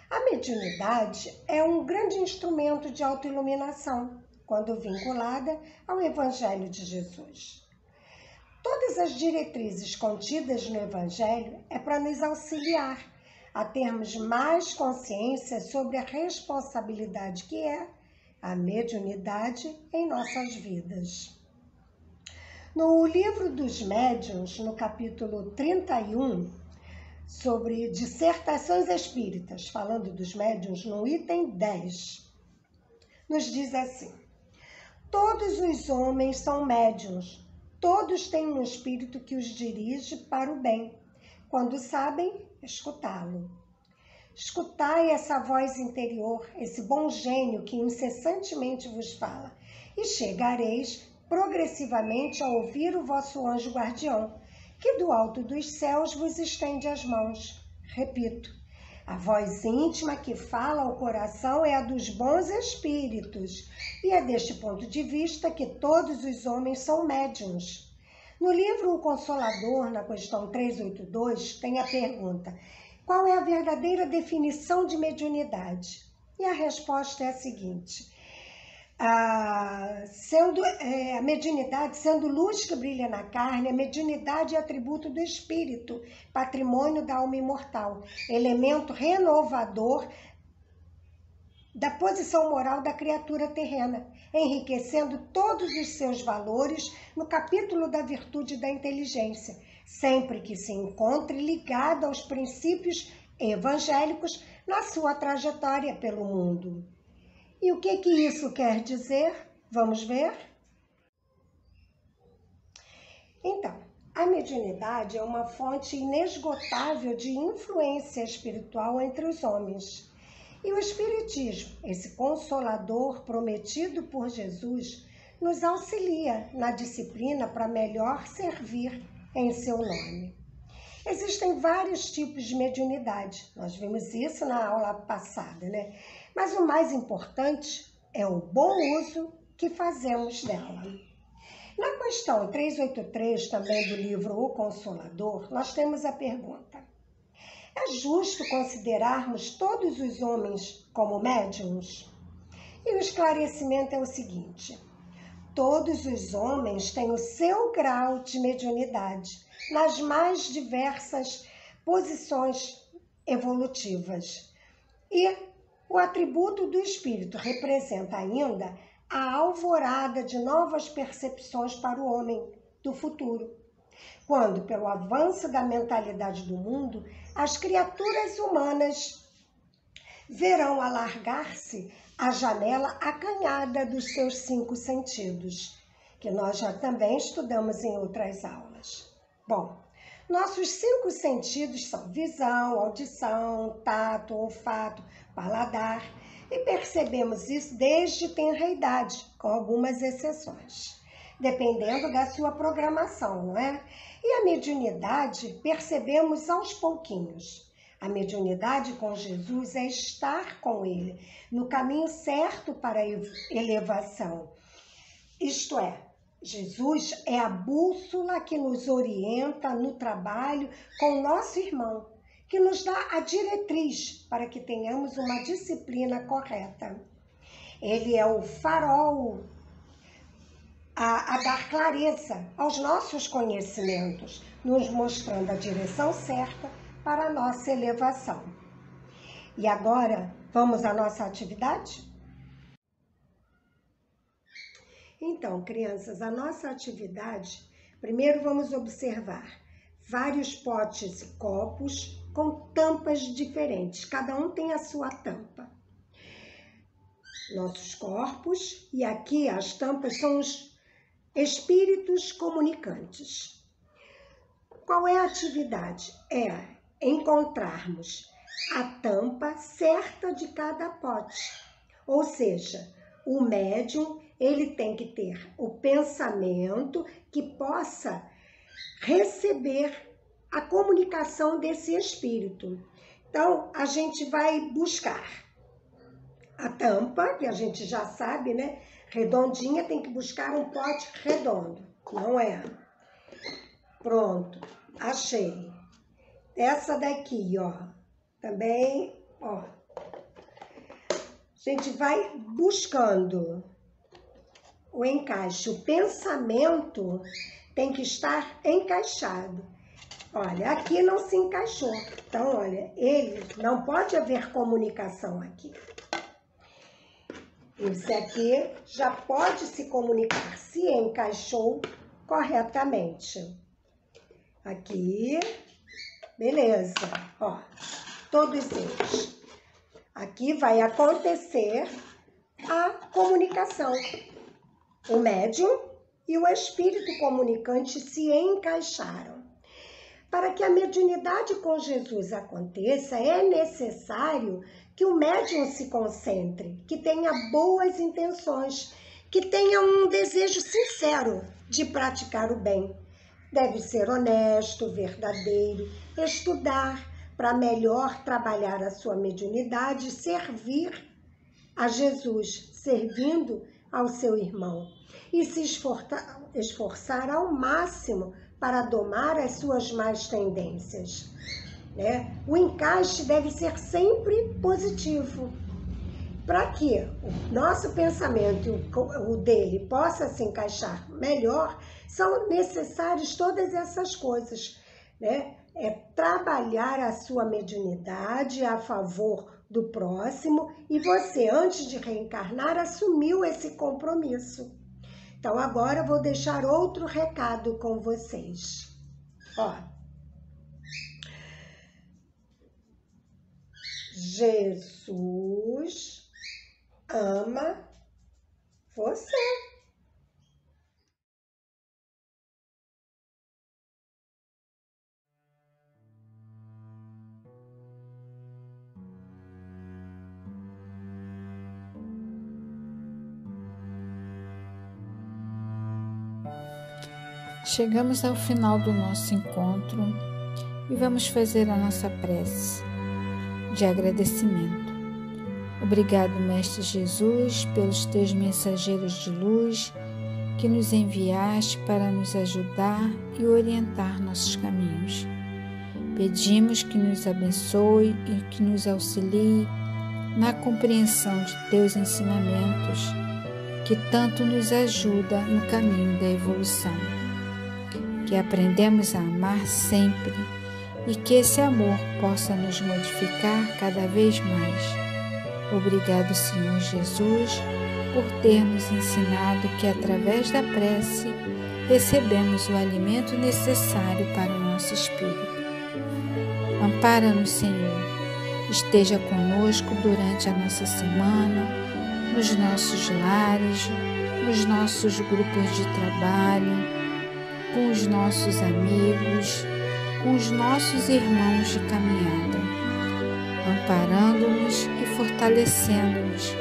A mediunidade é um grande instrumento de autoiluminação, quando vinculada ao Evangelho de Jesus. Todas as diretrizes contidas no Evangelho é para nos auxiliar a termos mais consciência sobre a responsabilidade que é a mediunidade em nossas vidas. No livro dos médiuns, no capítulo 31, sobre dissertações espíritas, falando dos médiuns, no item 10, nos diz assim: todos os homens são médiuns, todos têm um espírito que os dirige para o bem, quando sabem escutá-lo. Escutai essa voz interior, esse bom gênio que incessantemente vos fala, e chegareis progressivamente a ouvir o vosso anjo guardião, que do alto dos céus vos estende as mãos. Repito, a voz íntima que fala ao coração é a dos bons espíritos, e é deste ponto de vista que todos os homens são médiuns. No livro O Consolador, na questão 382, tem a pergunta: qual é a verdadeira definição de mediunidade? E a resposta é a seguinte: a mediunidade, sendo luz que brilha na carne, a mediunidade é atributo do espírito, patrimônio da alma imortal, elemento renovador da posição moral da criatura terrena, enriquecendo todos os seus valores no capítulo da virtude da inteligência, sempre que se encontre ligado aos princípios evangélicos na sua trajetória pelo mundo. E o que isso quer dizer? Vamos ver? Então, a mediunidade é uma fonte inesgotável de influência espiritual entre os homens. E o Espiritismo, esse consolador prometido por Jesus, nos auxilia na disciplina para melhor servir em seu nome. Existem vários tipos de mediunidade, nós vimos isso na aula passada, né? Mas o mais importante é o bom uso que fazemos dela. Na questão 383, também do livro O Consolador, nós temos a pergunta: é justo considerarmos todos os homens como médiuns? E o esclarecimento é o seguinte: todos os homens têm o seu grau de mediunidade nas mais diversas posições evolutivas. E o atributo do espírito representa ainda a alvorada de novas percepções para o homem do futuro, quando, pelo avanço da mentalidade do mundo, as criaturas humanas verão alargar-se a janela acanhada dos seus 5 sentidos, que nós já também estudamos em outras aulas. Bom, nossos 5 sentidos são visão, audição, tato, olfato, paladar, e percebemos isso desde tenra idade, com algumas exceções, dependendo da sua programação, não é? E a mediunidade percebemos aos pouquinhos. A mediunidade com Jesus é estar com Ele, no caminho certo para a elevação. Isto é, Jesus é a bússola que nos orienta no trabalho com o nosso irmão, que nos dá a diretriz para que tenhamos uma disciplina correta. Ele é o farol a dar clareza aos nossos conhecimentos, nos mostrando a direção certa para a nossa elevação. E agora, vamos à nossa atividade? Então, crianças, a nossa atividade, primeiro vamos observar vários potes e copos com tampas diferentes. Cada um tem a sua tampa. Nossos corpos, e aqui as tampas são os espíritos comunicantes. Qual é a atividade? É encontrarmos a tampa certa de cada pote. Ou seja, o médium, ele tem que ter o pensamento que possa receber a comunicação desse espírito. Então, a gente vai buscar a tampa, que a gente já sabe, né? Redondinha, tem que buscar um pote redondo, não é? Pronto, achei. Essa daqui, ó, também, ó. A gente vai buscando o encaixe. O pensamento tem que estar encaixado. Olha, aqui não se encaixou. Então, olha, ele não pode haver comunicação aqui. Esse aqui já pode se comunicar, se encaixou corretamente. Aqui, beleza, ó, todos eles. Aqui vai acontecer a comunicação. O médium e o espírito comunicante se encaixaram. Para que a mediunidade com Jesus aconteça, é necessário que o médium se concentre, que tenha boas intenções, que tenha um desejo sincero de praticar o bem. Deve ser honesto, verdadeiro, estudar para melhor trabalhar a sua mediunidade e servir a Jesus, servindo ao seu irmão. E se esforçar ao máximo para domar as suas más tendências. Né? O encaixe deve ser sempre positivo. Para que o nosso pensamento e o dele possa se encaixar melhor, são necessárias todas essas coisas. Né? É trabalhar a sua mediunidade a favor do próximo e você, antes de reencarnar, assumiu esse compromisso. Então, agora eu vou deixar outro recado com vocês. Ó. Jesus ama você. Chegamos ao final do nosso encontro e vamos fazer a nossa prece de agradecimento. Obrigado, Mestre Jesus, pelos teus mensageiros de luz que nos enviaste para nos ajudar e orientar nossos caminhos. Pedimos que nos abençoe e que nos auxilie na compreensão de teus ensinamentos, que tanto nos ajuda no caminho da evolução. Que aprendemos a amar sempre e que esse amor possa nos modificar cada vez mais. Obrigado, Senhor Jesus, por ter nos ensinado que através da prece recebemos o alimento necessário para o nosso espírito. Ampara-nos, Senhor, esteja conosco durante a nossa semana, nos nossos lares, nos nossos grupos de trabalho, com os nossos amigos, com os nossos irmãos de caminhada, amparando-nos e fortalecendo-nos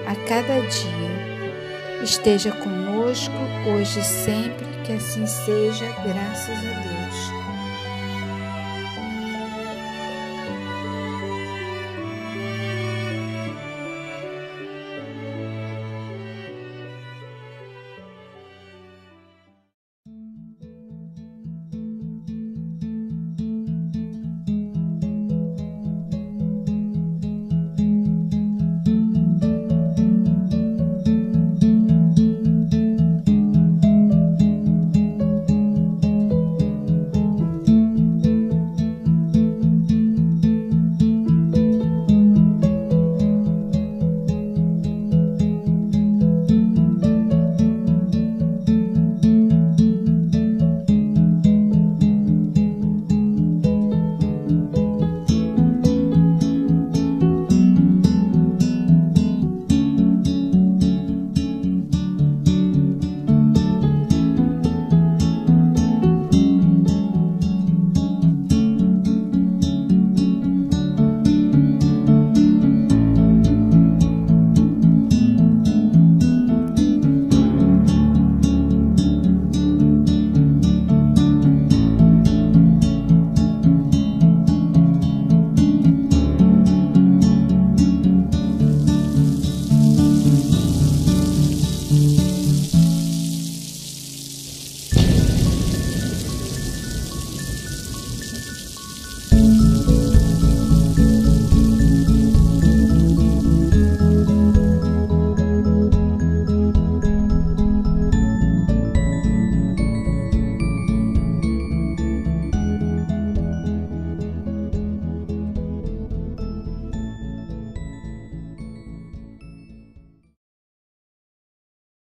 a cada dia. Esteja conosco hoje e sempre, que assim seja, graças a Deus.